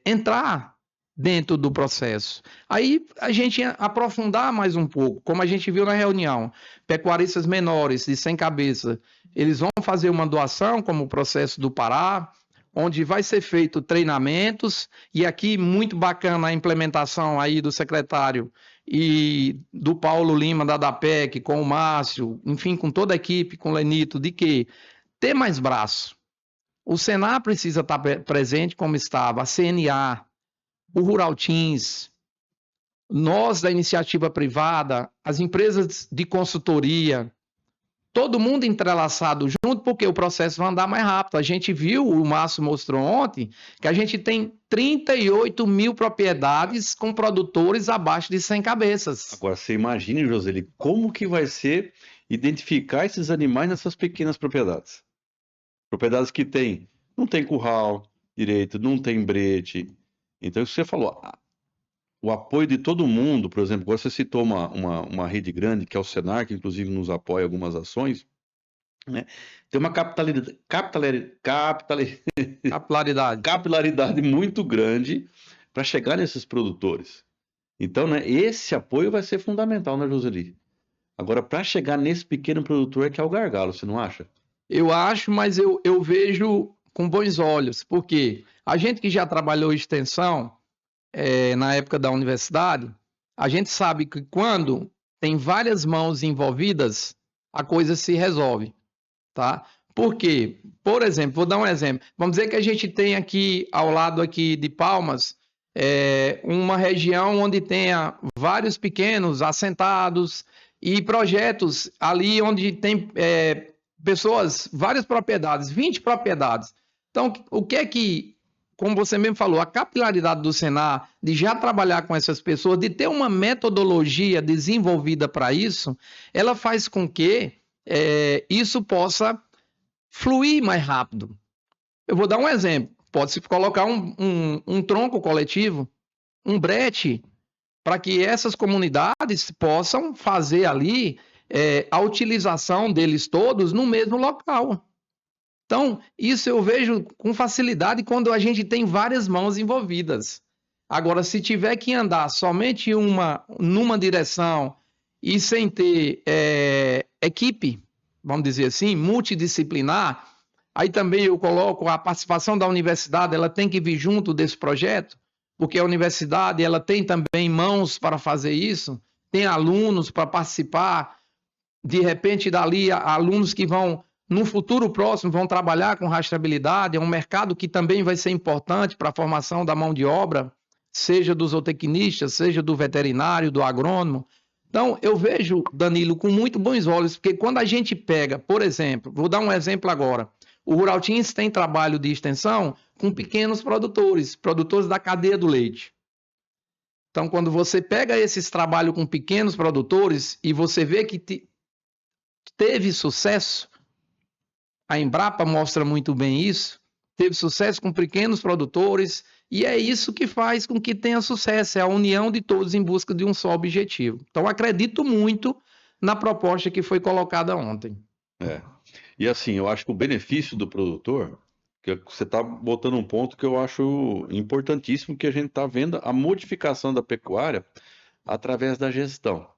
entrar dentro do processo. Aí a gente ia aprofundar mais um pouco, como a gente viu na reunião, pecuaristas menores de 100 cabeças, eles vão fazer uma doação, como o processo do Pará, onde vai ser feito treinamentos, e aqui muito bacana a implementação aí do secretário e do Paulo Lima da DAPEC, com o Márcio, enfim, com toda a equipe, com o Lenito, de que ter mais braço. O Senar precisa estar presente como estava, a CNA, o Rural Teams, nós da iniciativa privada, as empresas de consultoria, todo mundo entrelaçado junto, porque o processo vai andar mais rápido. A gente viu, o Márcio mostrou ontem, que a gente tem 38 mil propriedades com produtores abaixo de 100 cabeças. Agora, você imagine, Joseli, como que vai ser identificar esses animais nessas pequenas propriedades? Propriedades que não tem curral direito, não tem brete. Então, isso que você falou, o apoio de todo mundo, por exemplo, agora você citou uma rede grande, que é o Senar, que inclusive nos apoia em algumas ações, né? Tem uma capilaridade muito grande para chegar nesses produtores. Então, né, esse apoio vai ser fundamental, né, Joseli? Agora, para chegar nesse pequeno produtor é que é o gargalo, você não acha? Eu acho, mas eu vejo com bons olhos, porque a gente que já trabalhou em extensão, na época da universidade, a gente sabe que quando tem várias mãos envolvidas, a coisa se resolve, tá? Por quê? Por exemplo, vou dar um exemplo. Vamos dizer que a gente tem aqui, ao lado aqui de Palmas, uma região onde tenha vários pequenos assentados e projetos ali onde tem pessoas, várias propriedades, 20 propriedades. Então, o que é que, como você mesmo falou, a capilaridade do Senar, de já trabalhar com essas pessoas, de ter uma metodologia desenvolvida para isso, ela faz com que isso possa fluir mais rápido. Eu vou dar um exemplo. Pode-se colocar um tronco coletivo, um brete, para que essas comunidades possam fazer ali a utilização deles todos no mesmo local. Então, isso eu vejo com facilidade quando a gente tem várias mãos envolvidas. Agora, se tiver que andar somente numa direção e sem ter equipe, vamos dizer assim, multidisciplinar, aí também eu coloco a participação da universidade, ela tem que vir junto desse projeto, porque a universidade ela tem também mãos para fazer isso, tem alunos para participar, de repente dali alunos que vão, no futuro próximo, vão trabalhar com rastreabilidade, é um mercado que também vai ser importante para a formação da mão de obra, seja do zootecnista, seja do veterinário, do agrônomo. Então, eu vejo, Danilo, com muito bons olhos, porque quando a gente pega, por exemplo, vou dar um exemplo agora, o Rural Teams tem trabalho de extensão com pequenos produtores da cadeia do leite. Então, quando você pega esses trabalhos com pequenos produtores e você vê que teve sucesso, a Embrapa mostra muito bem isso, teve sucesso com pequenos produtores, e é isso que faz com que tenha sucesso, é a união de todos em busca de um só objetivo. Então, acredito muito na proposta que foi colocada ontem. E assim, eu acho que o benefício do produtor, que você está botando um ponto que eu acho importantíssimo, que a gente está vendo a modificação da pecuária através da gestão.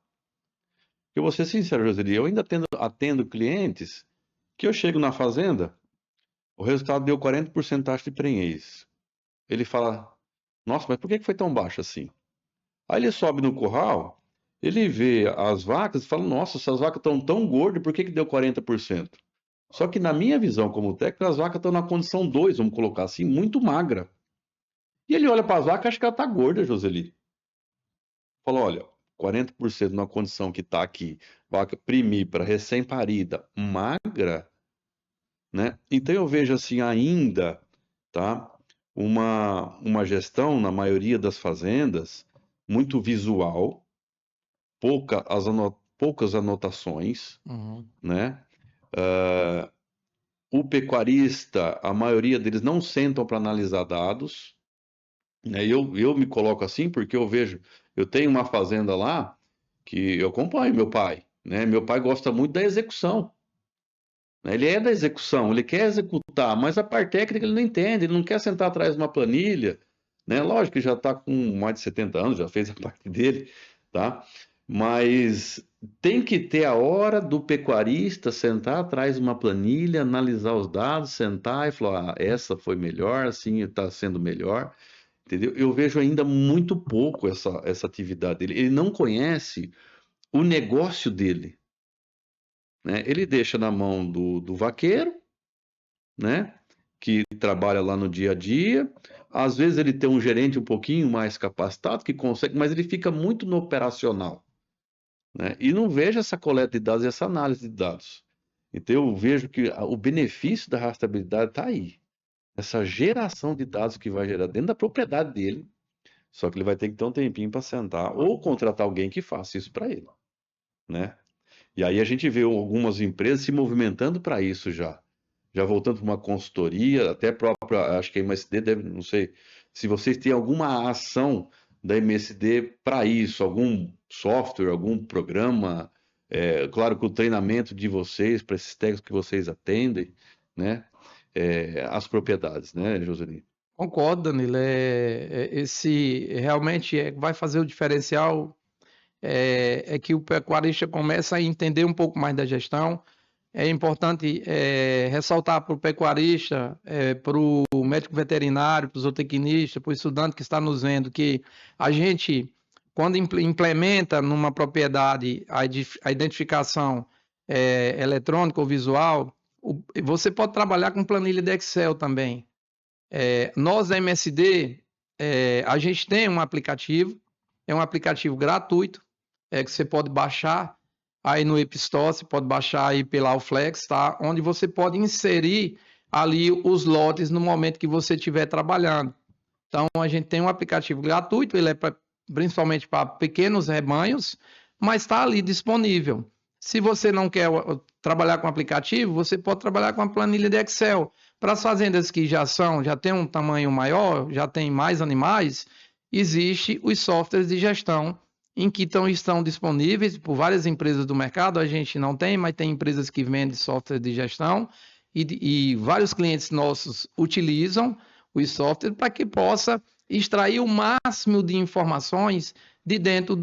Eu vou ser sincero, Joseli, eu ainda atendo clientes que eu chego na fazenda, o resultado deu 40% taxa de prenhez. Ele fala, nossa, mas por que foi tão baixo assim? Aí ele sobe no curral, ele vê as vacas e fala, nossa, essas vacas estão tão gordas, por que deu 40%? Só que na minha visão como técnico, as vacas estão na condição 2, vamos colocar assim, muito magra. E ele olha para as vacas e acha que ela está gorda, Joseli. Fala, olha, 40% na condição que está aqui, vaca primípara, recém-parida, magra, né? Então eu vejo assim ainda, tá? Uma gestão na maioria das fazendas muito visual, poucas anotações, né? O pecuarista, a maioria deles não sentam para analisar dados, né? Eu me coloco assim porque eu tenho uma fazenda lá que eu acompanho meu pai, né? Meu pai gosta muito da execução. Ele é da execução, ele quer executar, mas a parte técnica ele não entende, ele não quer sentar atrás de uma planilha, né? Lógico que já está com mais de 70 anos, já fez a parte dele, tá? Mas tem que ter a hora do pecuarista sentar atrás de uma planilha, analisar os dados, sentar e falar, ah, essa foi melhor, assim está sendo melhor, entendeu? Eu vejo ainda muito pouco essa atividade dele. Ele não conhece o negócio dele, né? Ele deixa na mão do vaqueiro, né? Que trabalha lá no dia a dia. Às vezes ele tem um gerente um pouquinho mais capacitado que consegue, mas ele fica muito no operacional, né? E não vejo essa coleta de dados e essa análise de dados. Então eu vejo que o benefício da rastreabilidade está aí. Essa geração de dados que vai gerar dentro da propriedade dele, só que ele vai ter que ter um tempinho para sentar ou contratar alguém que faça isso para ele, né? E aí a gente vê algumas empresas se movimentando para isso já. Já voltando para uma consultoria, até própria, acho que a MSD deve, não sei, se vocês têm alguma ação da MSD para isso, algum software, algum programa, claro que o treinamento de vocês, para esses técnicos que vocês atendem, né? As propriedades, né, Joselino? Concordo, Danilo. Esse realmente vai fazer o diferencial. É que o pecuarista começa a entender um pouco mais da gestão. É importante ressaltar para o pecuarista, para o médico veterinário, para o zootecnista, para o estudante que está nos vendo, que a gente, quando implementa numa propriedade a identificação eletrônica ou visual, você pode trabalhar com planilha de Excel também. Nós da MSD, a gente tem um aplicativo, é um aplicativo gratuito, que você pode baixar aí no App Store, você pode baixar aí pela Alflex, tá? Onde você pode inserir ali os lotes no momento que você estiver trabalhando. Então, a gente tem um aplicativo gratuito, ele é principalmente para pequenos rebanhos, mas está ali disponível. Se você não quer trabalhar com aplicativo, você pode trabalhar com a planilha de Excel. Para as fazendas que já têm um tamanho maior, já tem mais animais, existe os softwares de gestão em que estão disponíveis por várias empresas do mercado. A gente não tem, mas tem empresas que vendem software de gestão e vários clientes nossos utilizam os softwares para que possa extrair o máximo de informações de dentro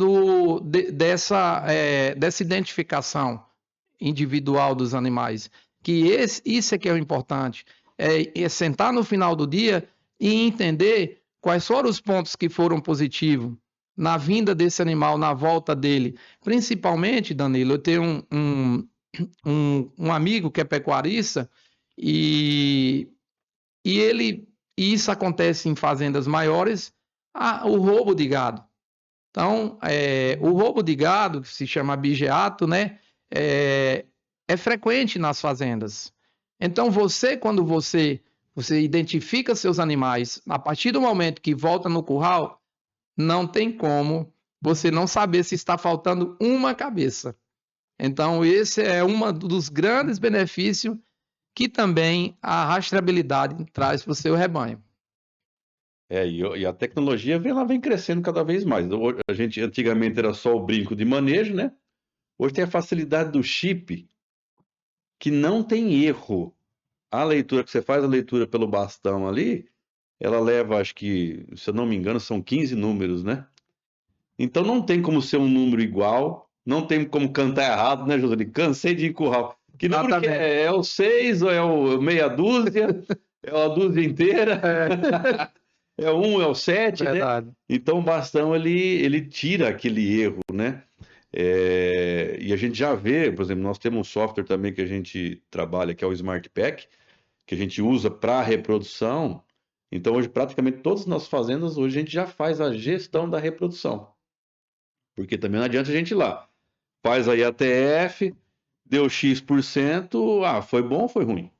dessa identificação individual dos animais. Que isso é que é o importante. É sentar no final do dia e entender quais foram os pontos que foram positivos na vinda desse animal, na volta dele. Principalmente, Danilo, eu tenho um amigo que é pecuarista e isso acontece em fazendas maiores, o roubo de gado. Então, o roubo de gado, que se chama abigeato, né, é frequente nas fazendas. Então, quando você identifica seus animais, a partir do momento que volta no curral, não tem como você não saber se está faltando uma cabeça. Então, esse é um dos grandes benefícios que também a rastreabilidade traz para o seu rebanho. E a tecnologia ela vem crescendo cada vez mais. A gente antigamente era só o brinco de manejo, né? Hoje tem a facilidade do chip, que não tem erro. A leitura que você faz, a leitura pelo bastão ali, ela leva, acho que, se eu não me engano, são 15 números, né? Então não tem como ser um número igual, não tem como cantar errado, né, José? Cansei de ir curral. Que número que é? É o 6 ou é o meia dúzia? É a dúzia inteira? É o 1, é o 7, né? Então o bastão ele tira aquele erro, né? E a gente já vê, por exemplo, nós temos um software também que a gente trabalha, que é o Smart Pack, que a gente usa para reprodução. Então hoje praticamente todas as nossas fazendas, hoje a gente já faz a gestão da reprodução. Porque também não adianta a gente ir lá. Faz aí a TF, deu X%, foi bom ou foi ruim?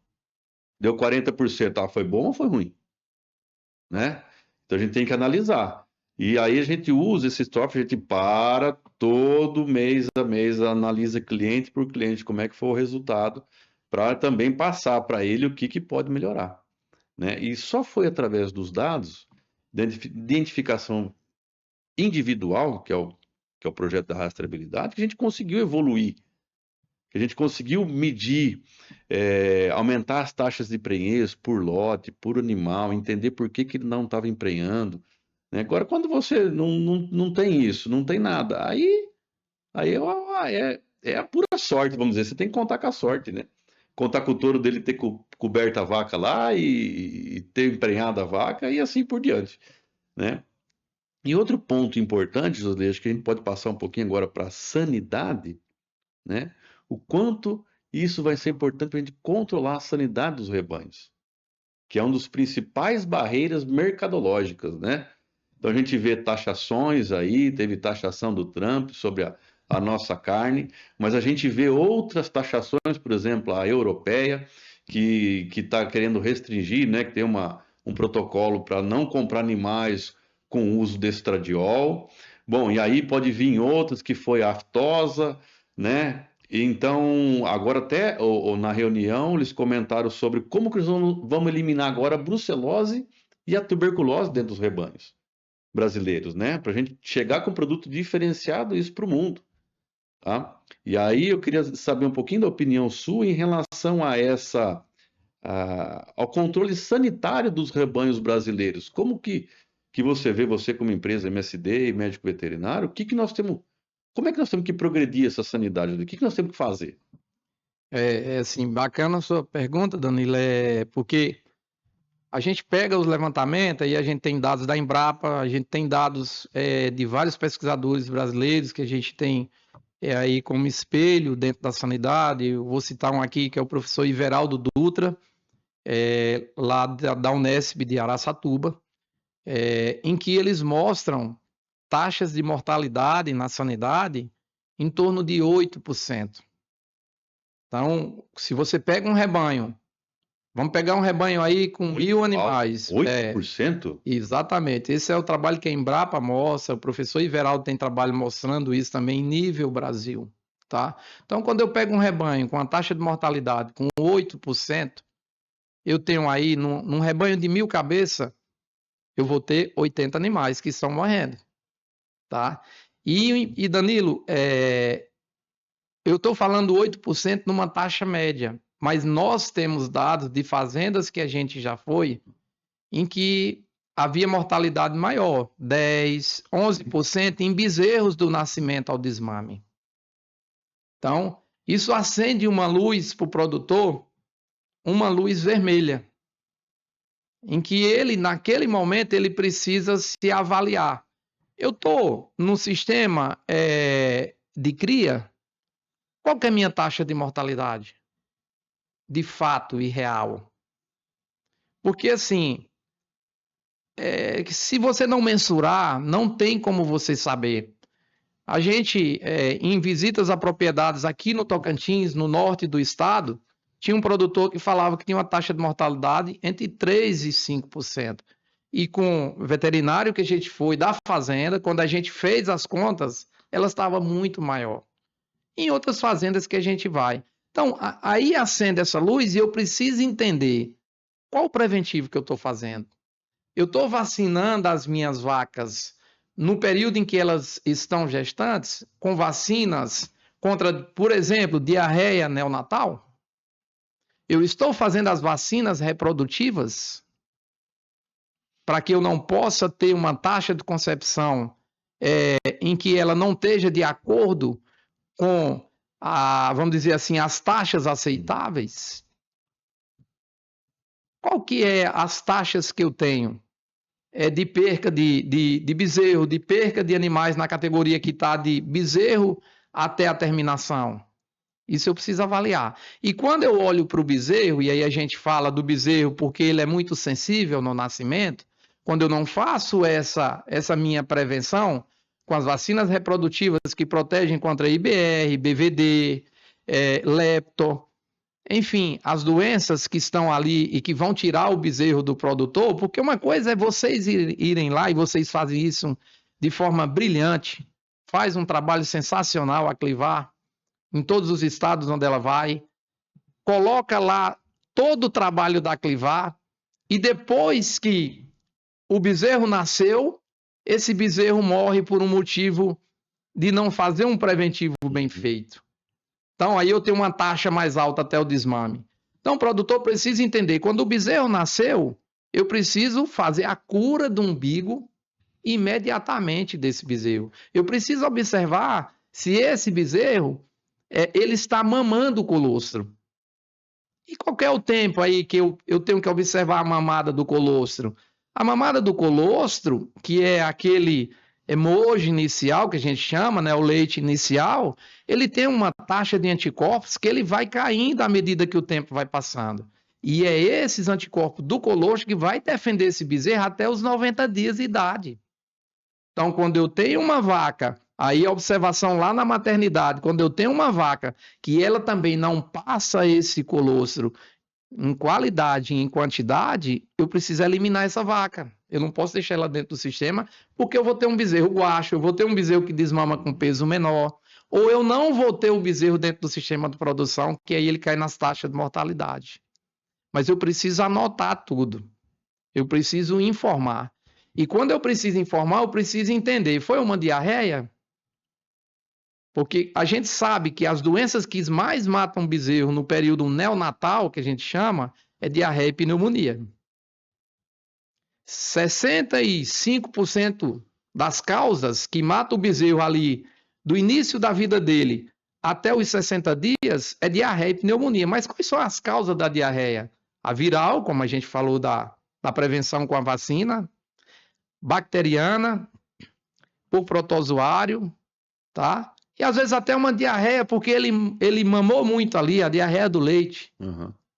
Deu 40%, foi bom ou foi ruim? Né? Então a gente tem que analisar. E aí a gente usa esse software, a gente para todo mês a mês, analisa cliente por cliente, como é que foi o resultado, para também passar para ele o que pode melhorar. Né? E só foi através dos dados, da identificação individual, que é o projeto da rastreabilidade, que a gente conseguiu evoluir que a gente conseguiu medir, aumentar as taxas de prenhez por lote, por animal, entender por que que ele não estava emprenhando, né? Agora, quando você não tem isso, não tem nada, aí é a pura sorte, vamos dizer. Você tem que contar com a sorte, né? Contar com o touro dele ter coberto a vaca lá e ter emprenhado a vaca e assim por diante, né? E outro ponto importante, José, acho que a gente pode passar um pouquinho agora para a sanidade, né? O quanto isso vai ser importante para a gente controlar a sanidade dos rebanhos, que é uma das principais barreiras mercadológicas, né? Então a gente vê taxações aí, teve taxação do Trump sobre a nossa carne, mas a gente vê outras taxações, por exemplo, a europeia, que está querendo restringir, né? Que tem um protocolo para não comprar animais com uso de estradiol. Bom, e aí pode vir outras que foi a aftosa, né? Então, agora até na reunião eles comentaram sobre como que eles vamos eliminar agora a brucelose e a tuberculose dentro dos rebanhos brasileiros, né? Para a gente chegar com um produto diferenciado isso para o mundo, tá? E aí eu queria saber um pouquinho da opinião sua em relação a ao controle sanitário dos rebanhos brasileiros. Como que você vê, você como empresa MSD e médico veterinário, como é que nós temos que progredir essa sanidade? O que nós temos que fazer? Assim, bacana a sua pergunta, Danilo, porque a gente pega os levantamentos e a gente tem dados da Embrapa, a gente tem dados de vários pesquisadores brasileiros que a gente tem aí como espelho dentro da sanidade. Eu vou citar um aqui que é o professor Iveraldo Dutra, lá da Unesp de Araçatuba, em que eles mostram taxas de mortalidade na sanidade em torno de 8%. Então, se você pega um rebanho, vamos pegar um rebanho aí com 1.000 animais. 8%? Exatamente. Esse é o trabalho que a Embrapa mostra, o professor Iveraldo tem trabalho mostrando isso também em nível Brasil. Tá? Então, quando eu pego um rebanho com a taxa de mortalidade com 8%, eu tenho aí, num rebanho de 1.000 cabeças, eu vou ter 80 animais que estão morrendo. Tá? E Danilo, eu estou falando 8% numa taxa média, mas nós temos dados de fazendas que a gente já foi, em que havia mortalidade maior, 10%, 11% em bezerros do nascimento ao desmame. Então, isso acende uma luz para o produtor, uma luz vermelha, em que ele, naquele momento, ele precisa se avaliar. Eu estou no sistema de cria. Qual que é a minha taxa de mortalidade? De fato e real. Porque, assim, se você não mensurar, não tem como você saber. A gente, em visitas a propriedades aqui no Tocantins, no norte do estado, tinha um produtor que falava que tinha uma taxa de mortalidade entre 3% e 5%. E com o veterinário que a gente foi da fazenda, quando a gente fez as contas, ela estava muito maior. Em outras fazendas que a gente vai. Então, aí acende essa luz e eu preciso entender qual o preventivo que eu estou fazendo. Eu estou vacinando as minhas vacas no período em que elas estão gestantes, com vacinas contra, por exemplo, diarreia neonatal? Eu estou fazendo as vacinas reprodutivas para que eu não possa ter uma taxa de concepção em que ela não esteja de acordo com, vamos dizer assim, as taxas aceitáveis? Qual que é as taxas que eu tenho? De perca de bezerro, de perca de animais na categoria que está de bezerro até a terminação. Isso eu preciso avaliar. E quando eu olho para o bezerro, e aí a gente fala do bezerro porque ele é muito sensível no nascimento, quando eu não faço essa minha prevenção com as vacinas reprodutivas que protegem contra IBR, BVD, lepto, enfim, as doenças que estão ali e que vão tirar o bezerro do produtor, porque uma coisa é vocês irem lá e vocês fazem isso de forma brilhante, faz um trabalho sensacional a Clivar, em todos os estados onde ela vai, coloca lá todo o trabalho da Clivar e depois que o bezerro nasceu, esse bezerro morre por um motivo de não fazer um preventivo bem feito. Então, aí eu tenho uma taxa mais alta até o desmame. Então, o produtor precisa entender, quando o bezerro nasceu, eu preciso fazer a cura do umbigo imediatamente desse bezerro. Eu preciso observar se esse bezerro ele está mamando o colostro. E qual é o tempo aí que eu tenho que observar a mamada do colostro? A mamada do colostro, que é aquele emoji inicial que a gente chama, né, o leite inicial, ele tem uma taxa de anticorpos que ele vai caindo à medida que o tempo vai passando. E é esses anticorpos do colostro que vai defender esse bezerro até os 90 dias de idade. Então, quando eu tenho uma vaca, aí a observação lá na maternidade, quando eu tenho uma vaca que ela também não passa esse colostro em qualidade e em quantidade, eu preciso eliminar essa vaca. Eu não posso deixar ela dentro do sistema, porque eu vou ter um bezerro guacho, eu vou ter um bezerro que desmama com peso menor, ou eu não vou ter o bezerro dentro do sistema de produção, que aí ele cai nas taxas de mortalidade. Mas eu preciso anotar tudo. Eu preciso informar. E quando eu preciso informar, eu preciso entender. Foi uma diarreia? Porque a gente sabe que as doenças que mais matam bezerro no período neonatal, que a gente chama, é diarreia e pneumonia. 65% das causas que matam o bezerro ali, do início da vida dele até os 60 dias, é diarreia e pneumonia. Mas quais são as causas da diarreia? A viral, como a gente falou da prevenção com a vacina, bacteriana, por protozoário, tá? E às vezes até uma diarreia, porque ele mamou muito ali, a diarreia do leite,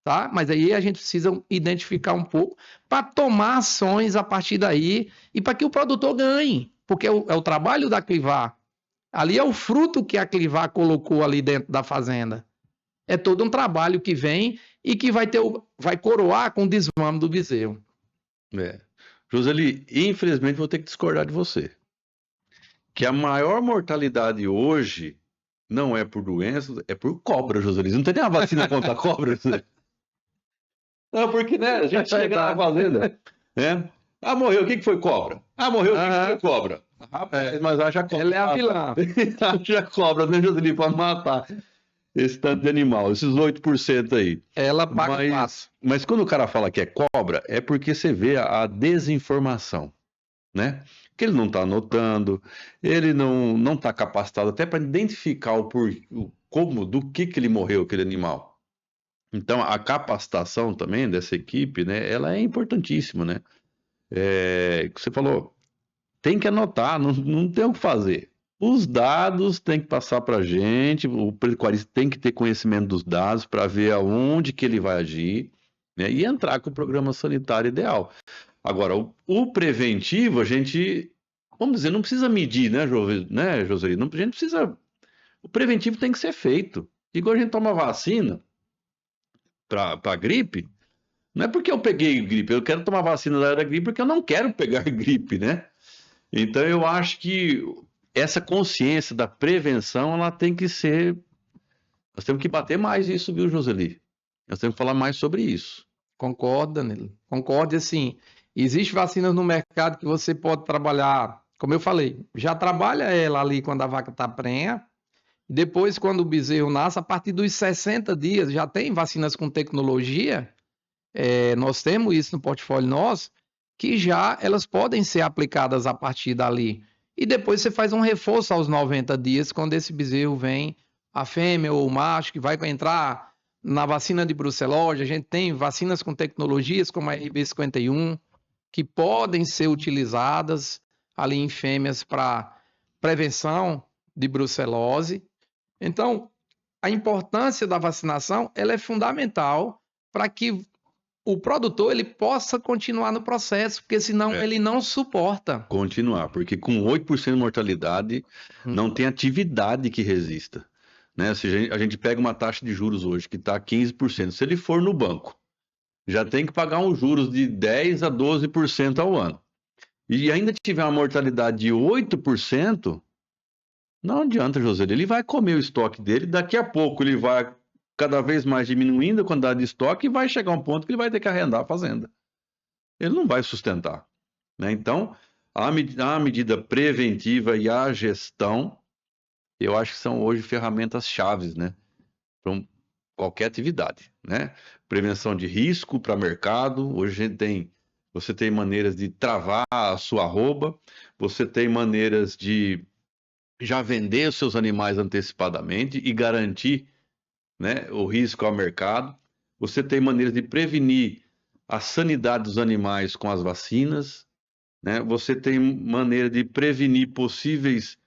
tá? Mas aí a gente precisa identificar um pouco para tomar ações a partir daí e para que o produtor ganhe, porque é o trabalho da Clivar. Ali é o fruto que a Clivar colocou ali dentro da fazenda. É todo um trabalho que vem e que vai coroar com o desmame do bezerro. Joseli, infelizmente vou ter que discordar de você. Que a maior mortalidade hoje não é por doenças, é por cobra, Joseli. Não tem nem a vacina contra a cobra. Não, porque, né, a gente chega na fazenda, né? Ah, morreu, o que foi cobra? Ah, morreu, o que foi cobra? Rapaz, mas acha cobra. Ela é a vilã. Acha cobra, né, Joseli, para matar esse tanto de animal, esses 8% aí. Ela paga o passo. Mas quando o cara fala que é cobra, é porque você vê a desinformação, né? Que ele não está anotando, ele não está capacitado até para identificar do que ele morreu, aquele animal. Então, a capacitação também dessa equipe, né, ela é importantíssima, né? Você falou, tem que anotar, não tem o que fazer. Os dados tem que passar para a gente, o pecuarista tem que ter conhecimento dos dados para ver aonde que ele vai agir, né, e entrar com o programa sanitário ideal. Agora, o preventivo, a gente, vamos dizer, não precisa medir, né, José? A gente precisa. O preventivo tem que ser feito. Igual a gente toma vacina para gripe, não é porque eu peguei gripe, eu quero tomar vacina da gripe porque eu não quero pegar gripe, né? Então, eu acho que essa consciência da prevenção, ela tem que ser. Nós temos que bater mais isso, viu, Joseli? Nós temos que falar mais sobre isso. Concordo, Danilo. Concordo, assim. Existem vacinas no mercado que você pode trabalhar, como eu falei, já trabalha ela ali quando a vaca está prenha. Depois, quando o bezerro nasce, a partir dos 60 dias, já tem vacinas com tecnologia. Nós temos isso no portfólio nosso, que já elas podem ser aplicadas a partir dali. E depois você faz um reforço aos 90 dias, quando esse bezerro vem, a fêmea ou o macho, que vai entrar na vacina de brucelose. A gente tem vacinas com tecnologias como a RB51, que podem ser utilizadas ali em fêmeas para prevenção de brucelose. Então, a importância da vacinação ela é fundamental para que o produtor ele possa continuar no processo, porque senão ele não suporta. Continuar, porque com 8% de mortalidade não tem atividade que resista. Né? Se a gente pega uma taxa de juros hoje que está 15%, se ele for no banco, já tem que pagar uns juros de 10% a 12% ao ano. E ainda tiver uma mortalidade de 8%, não adianta, José. Ele vai comer o estoque dele, daqui a pouco ele vai cada vez mais diminuindo a quantidade de estoque e vai chegar um ponto que ele vai ter que arrendar a fazenda. Ele não vai sustentar. Né? Então, a medida preventiva e a gestão, eu acho que são hoje ferramentas chaves, né? para qualquer atividade, né? Prevenção de risco para mercado. Hoje a gente você tem maneiras de travar a sua arroba, você tem maneiras de já vender os seus animais antecipadamente e garantir, né, o risco ao mercado. Você tem maneiras de prevenir a sanidade dos animais com as vacinas, né? Você tem maneira de prevenir possíveis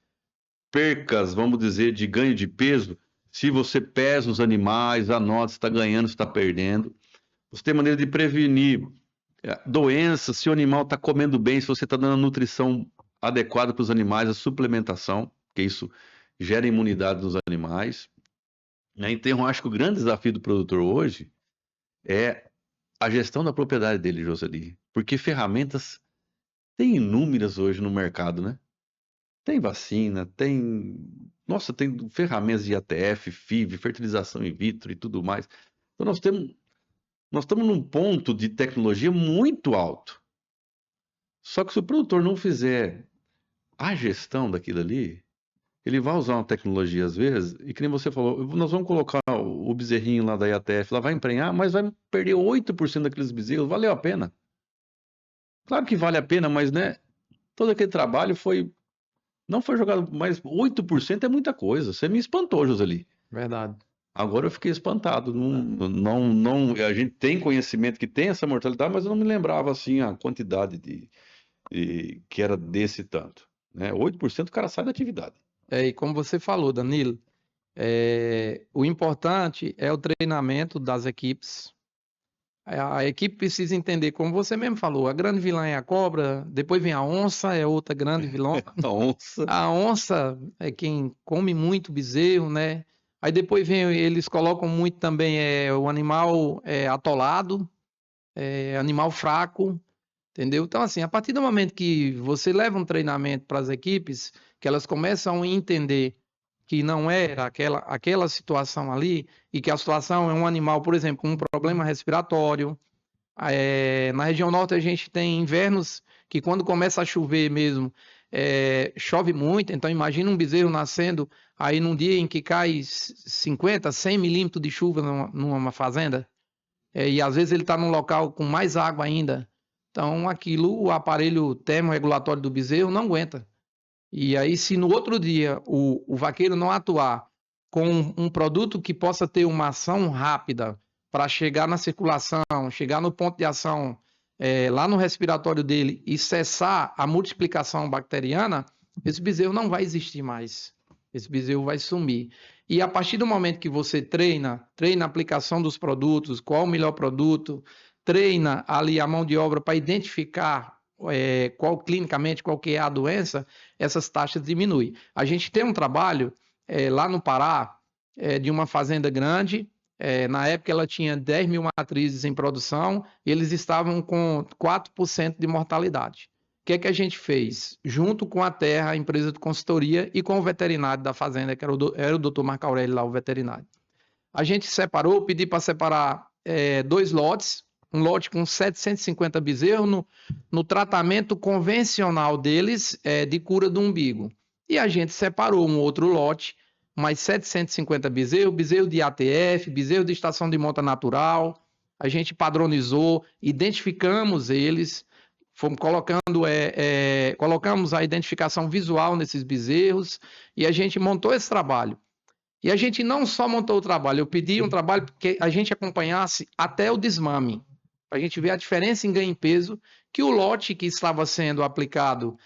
percas, vamos dizer, de ganho de peso. Se você pesa os animais, anota se está ganhando, se está perdendo. Você tem maneira de prevenir doenças, se o animal está comendo bem, se você está dando a nutrição adequada para os animais, a suplementação, que isso gera imunidade nos animais. Então, eu acho que o grande desafio do produtor hoje é a gestão da propriedade dele, Joseli. Porque ferramentas tem inúmeras hoje no mercado, né? Tem vacina, Nossa, tem ferramentas de ATF, FIV, fertilização in vitro e tudo mais. Então nós estamos num ponto de tecnologia muito alto. Só que se o produtor não fizer a gestão daquilo ali, ele vai usar uma tecnologia às vezes, e que nem você falou, nós vamos colocar o bezerrinho lá da IATF, lá vai emprenhar, mas vai perder 8% daqueles bezerros, valeu a pena. Claro que vale a pena, mas né, todo aquele trabalho não foi jogado, mas 8% é muita coisa. Você me espantou, Joseli. Verdade. Agora eu fiquei espantado. Não, a gente tem conhecimento que tem essa mortalidade, mas eu não me lembrava assim a quantidade que era desse tanto. Né? 8% o cara sai da atividade. E como você falou, Danilo, o importante é o treinamento das equipes. A equipe precisa entender, como você mesmo falou, a grande vilã é a cobra, depois vem a onça, é outra grande vilã. A onça. A onça é quem come muito bezerro, né? Aí depois eles colocam muito também o animal atolado, animal fraco, entendeu? Então, assim, a partir do momento que você leva um treinamento para as equipes, que elas começam a entender que não era aquela situação ali, e que a situação é um animal, por exemplo, com um problema respiratório. Na região norte a gente tem invernos que quando começa a chover mesmo, chove muito, então imagina um bezerro nascendo aí num dia em que cai 50, 100 milímetros de chuva numa fazenda, e às vezes ele está num local com mais água ainda, então aquilo, o aparelho termorregulatório do bezerro não aguenta. E aí, se no outro dia o vaqueiro não atuar com um produto que possa ter uma ação rápida para chegar na circulação, chegar no ponto de ação lá no respiratório dele e cessar a multiplicação bacteriana, esse bezerro não vai existir mais. Esse bezerro vai sumir. E a partir do momento que você treina a aplicação dos produtos, qual o melhor produto, treina ali a mão de obra para identificar clinicamente qual que é a doença, essas taxas diminuem. A gente tem um trabalho lá no Pará, de uma fazenda grande, na época ela tinha 10 mil matrizes em produção, e eles estavam com 4% de mortalidade. O que é que a gente fez? Junto com a terra, a empresa de consultoria, e com o veterinário da fazenda, que era o doutor Marco Aurélio lá, o veterinário. A gente separou, pedi para separar 2 lotes, um lote com 750 bezerros no tratamento convencional deles de cura do umbigo. E a gente separou um outro lote, mais 750 bezerros, bezerro de ATF, bezerro de estação de monta natural. A gente padronizou, identificamos eles, fomos colocamos a identificação visual nesses bezerros e a gente montou esse trabalho. E a gente não só montou o trabalho, eu pedi um trabalho que a gente acompanhasse até o desmame, para a gente ver a diferença em ganho em peso, que o lote que estava sendo aplicado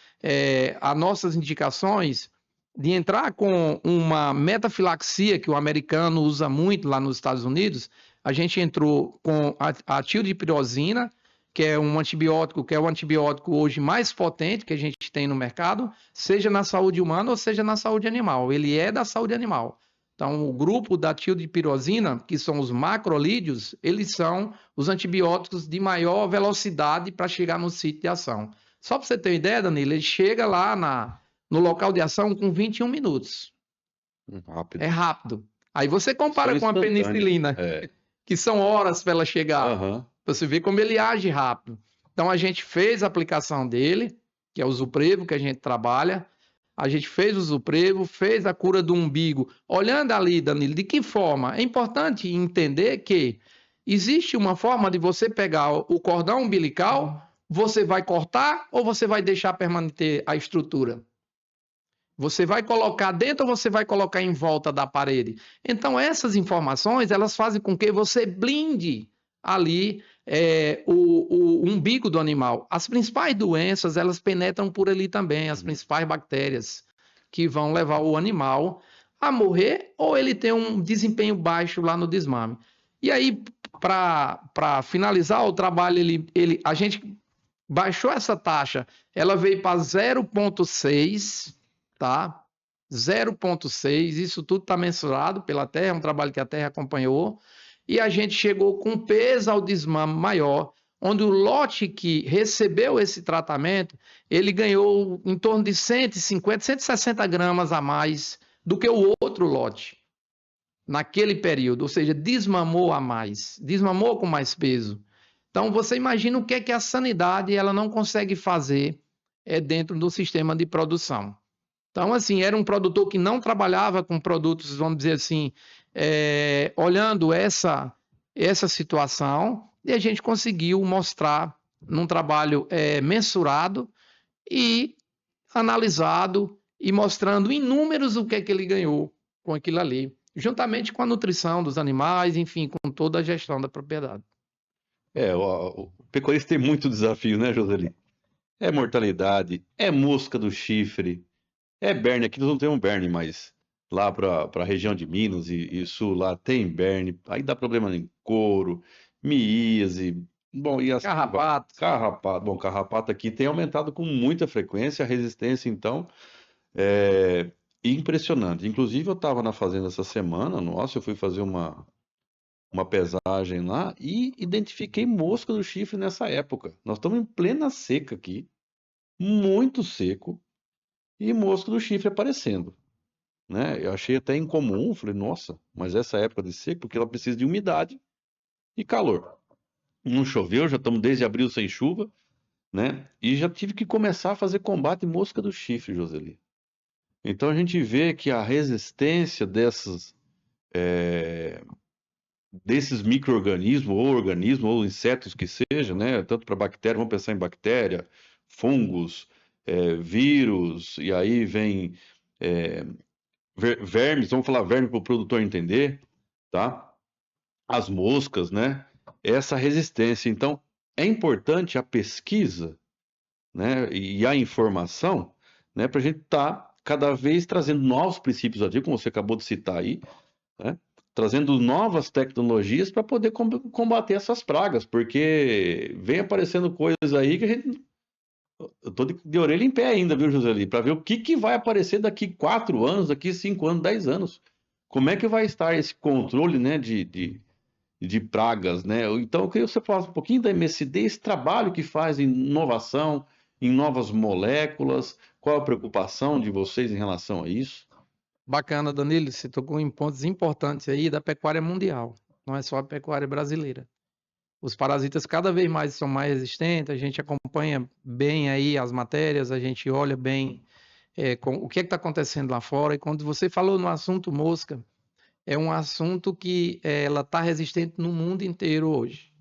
a nossas indicações, de entrar com uma metafilaxia, que o americano usa muito lá nos Estados Unidos, a gente entrou com a tioldipirosina, que é um antibiótico, que é o antibiótico hoje mais potente que a gente tem no mercado, seja na saúde humana ou seja na saúde animal. Ele é da saúde animal. Então, o grupo da tioldipirosina, que são os macrolídeos, eles são os antibióticos de maior velocidade para chegar no sítio de ação. Só para você ter uma ideia, Danilo, ele chega lá no local de ação com 21 minutos. Rápido. É rápido. Aí você compara com a penicilina, que são horas para ela chegar. Uhum. Você vê como ele age rápido. Então, a gente fez a aplicação dele, que é o Zuprevo, que a gente trabalha. A gente fez o Zuprevo, fez a cura do umbigo. Olhando ali, Danilo, de que forma? É importante entender que existe uma forma de você pegar o cordão umbilical, você vai cortar ou você vai deixar permanecer a estrutura? Você vai colocar dentro ou você vai colocar em volta da parede? Então, essas informações, elas fazem com que você blinde ali o umbigo do animal. As principais doenças, elas penetram por ali também, as principais bactérias que vão levar o animal a morrer ou ele tem um desempenho baixo lá no desmame. E aí, para finalizar o trabalho, a gente baixou essa taxa, ela veio para 0,6, tá? 0,6, isso tudo está mensurado pela Terra, é um trabalho que a Terra acompanhou, e a gente chegou com peso ao desmame maior, onde o lote que recebeu esse tratamento, ele ganhou em torno de 150, 160 gramas a mais do que o outro lote, naquele período, ou seja, desmamou a mais, desmamou com mais peso. Então, você imagina o que é que a sanidade ela não consegue fazer dentro do sistema de produção. Então, assim, era um produtor que não trabalhava com produtos, vamos dizer assim, olhando essa situação, e a gente conseguiu mostrar num trabalho mensurado e analisado e mostrando em números o que é que ele ganhou com aquilo ali, juntamente com a nutrição dos animais, enfim, com toda a gestão da propriedade. O pecuarista tem muito desafio, né, Joseli? É mortalidade, é mosca do chifre, é berne. Aqui nós não temos berne, mas lá para a região de Minas e sul lá tem berne. Aí dá problema em couro, miíase, bom, e assim vai. Carrapato. Carrapato. Bom, carrapato aqui tem aumentado com muita frequência, a resistência, então, é impressionante. Inclusive, eu estava na fazenda essa semana, nossa, eu fui fazer uma pesagem lá e identifiquei mosca do chifre nessa época. Nós estamos em plena seca aqui, muito seco, e mosca do chifre aparecendo, né? Eu achei até incomum, falei, nossa, mas essa época de seca, porque ela precisa de umidade e calor. Não choveu, já estamos desde abril sem chuva, né? E já tive que começar a fazer combate mosca do chifre, Joseli. Então a gente vê que a resistência desses micro-organismos, ou organismos, ou insetos que seja, né? Tanto para bactéria, vamos pensar em bactéria, fungos, vírus, e aí vem é, vermes, vamos falar verme para o produtor entender, tá? As moscas, né? Essa resistência. Então, é importante a pesquisa, né? E a informação, né? Para a gente estar cada vez trazendo novos princípios ativos, como você acabou de citar aí, né? Trazendo novas tecnologias para poder combater essas pragas, porque vem aparecendo coisas aí que a gente. Eu tô de orelha em pé ainda, viu, Joseli? Para ver o que vai aparecer daqui 4 anos, daqui 5 anos, 10 anos. Como é que vai estar esse controle, né, de pragas, né? Então, eu queria que você falasse um pouquinho da MSD, esse trabalho que faz em inovação, em novas moléculas, qual a preocupação de vocês em relação a isso? Bacana, Danilo, você tocou em pontos importantes aí da pecuária mundial, não é só a pecuária brasileira. Os parasitas cada vez mais são mais resistentes, a gente acompanha bem aí as matérias, a gente olha bem o que está acontecendo lá fora, e quando você falou no assunto mosca, é um assunto que ela está resistente no mundo inteiro hoje,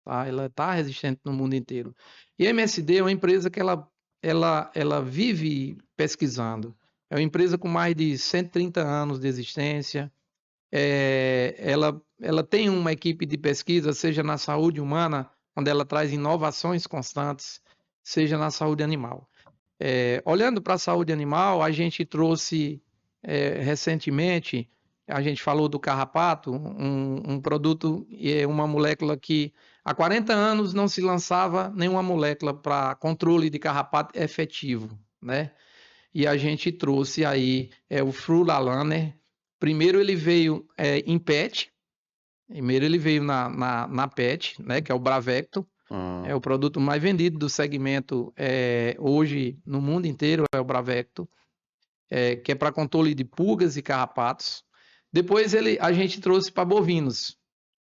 tá? Ela está resistente no mundo inteiro. E a MSD é uma empresa que ela vive pesquisando. É uma empresa com mais de 130 anos de existência. Ela tem uma equipe de pesquisa, seja na saúde humana, onde ela traz inovações constantes, seja na saúde animal. Olhando para a saúde animal, a gente trouxe recentemente, a gente falou do carrapato, um produto e uma molécula que há 40 anos não se lançava nenhuma molécula para controle de carrapato efetivo, né? E a gente trouxe aí o Frulalaner. Primeiro ele veio em PET, primeiro ele veio na PET, né, que é o Bravecto, é o produto mais vendido do segmento hoje no mundo inteiro, é o Bravecto, que é para controle de pulgas e carrapatos. Depois a gente trouxe para bovinos.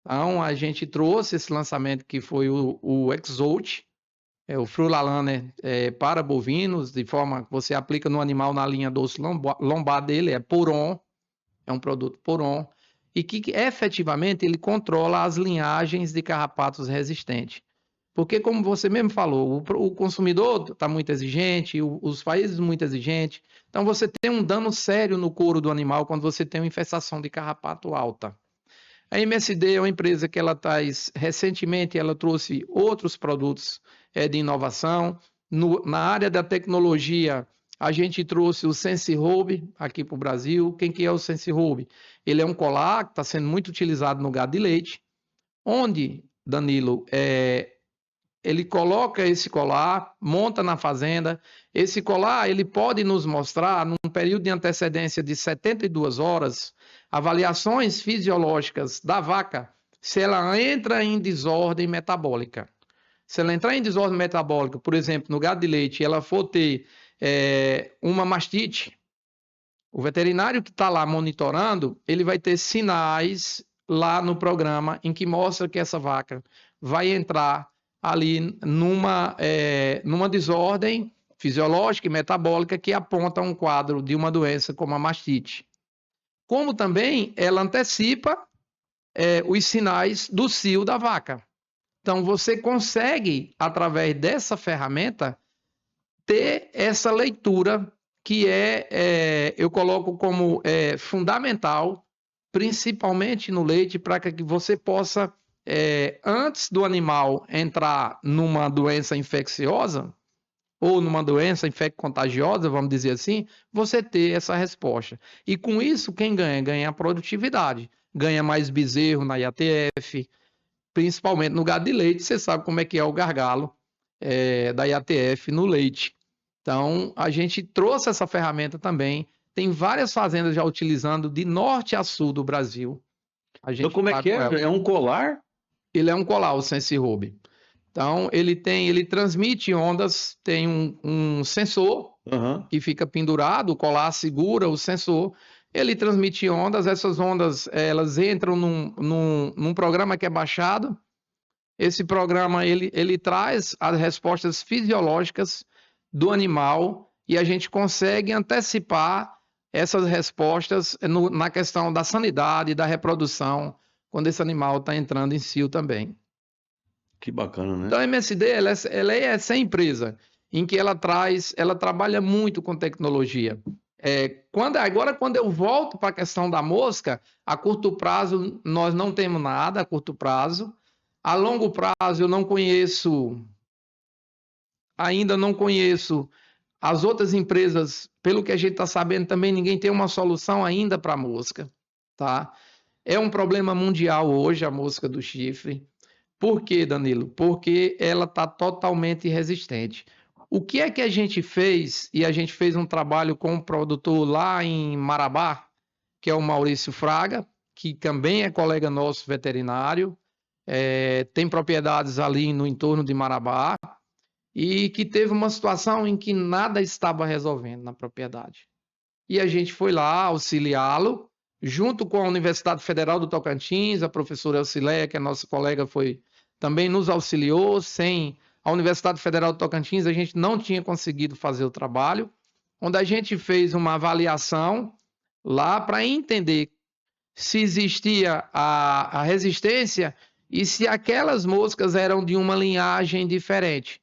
Então a gente trouxe esse lançamento que foi o Exolt, o Frulalanner para bovinos, de forma que você aplica no animal na linha do osso lombar dele, é Poron, é um produto Poron, e que efetivamente ele controla as linhagens de carrapatos resistentes. Porque, como você mesmo falou, o consumidor está muito exigente, os países muito exigentes, então você tem um dano sério no couro do animal quando você tem uma infestação de carrapato alta. A MSD é uma empresa que ela traz, recentemente ela trouxe outros produtos de inovação. Na área da tecnologia, a gente trouxe o SensiHub aqui para o Brasil. Quem que é o SensiHub? Ele é um colar que está sendo muito utilizado no gado de leite, onde, Danilo, ele coloca esse colar, monta na fazenda. Esse colar ele pode nos mostrar, num período de antecedência de 72 horas, avaliações fisiológicas da vaca, se ela entra em desordem metabólica. Se ela entrar em desordem metabólica, por exemplo, no gado de leite, ela for ter uma mastite, o veterinário que está lá monitorando, ele vai ter sinais lá no programa em que mostra que essa vaca vai entrar ali numa desordem fisiológica e metabólica que aponta um quadro de uma doença como a mastite. Como também ela antecipa os sinais do cio da vaca. Então você consegue, através dessa ferramenta, ter essa leitura que eu coloco como fundamental, principalmente no leite, para que você possa antes do animal entrar numa doença infecciosa ou numa doença infecto-contagiosa, vamos dizer assim, você ter essa resposta. E com isso, quem ganha? Ganha a produtividade. Ganha mais bezerro na IATF, principalmente no gado de leite. Você sabe como é que é o gargalo da IATF no leite. Então, a gente trouxe essa ferramenta também. Tem várias fazendas já utilizando de norte a sul do Brasil. Então, como é que é? É um colar? Ele é um colar, o SensiHub. Então, ele transmite ondas, tem um sensor que fica pendurado, o colar segura o sensor, ele transmite ondas, essas ondas elas entram num programa que é baixado, esse programa ele traz as respostas fisiológicas do animal e a gente consegue antecipar essas respostas na questão da sanidade, da reprodução, quando esse animal está entrando em cio também. Que bacana, né? Então a MSD ela é essa empresa em que ela trabalha muito com tecnologia. Quando eu volto para a questão da mosca, a curto prazo nós não temos nada a curto prazo. A longo prazo eu não conheço, ainda não conheço as outras empresas, pelo que a gente está sabendo também, ninguém tem uma solução ainda para a mosca, tá? É um problema mundial hoje a mosca do chifre. Por quê, Danilo? Porque ela está totalmente resistente. O que é que a gente fez? E a gente fez um trabalho com um produtor lá em Marabá, que é o Maurício Fraga, que também é colega nosso veterinário, tem propriedades ali no entorno de Marabá, e que teve uma situação em que nada estava resolvendo na propriedade. E a gente foi lá auxiliá-lo, junto com a Universidade Federal do Tocantins, a professora Elcileia, que é nossa colega, também nos auxiliou. Sem a Universidade Federal do Tocantins, a gente não tinha conseguido fazer o trabalho, onde a gente fez uma avaliação lá para entender se existia a resistência e se aquelas moscas eram de uma linhagem diferente,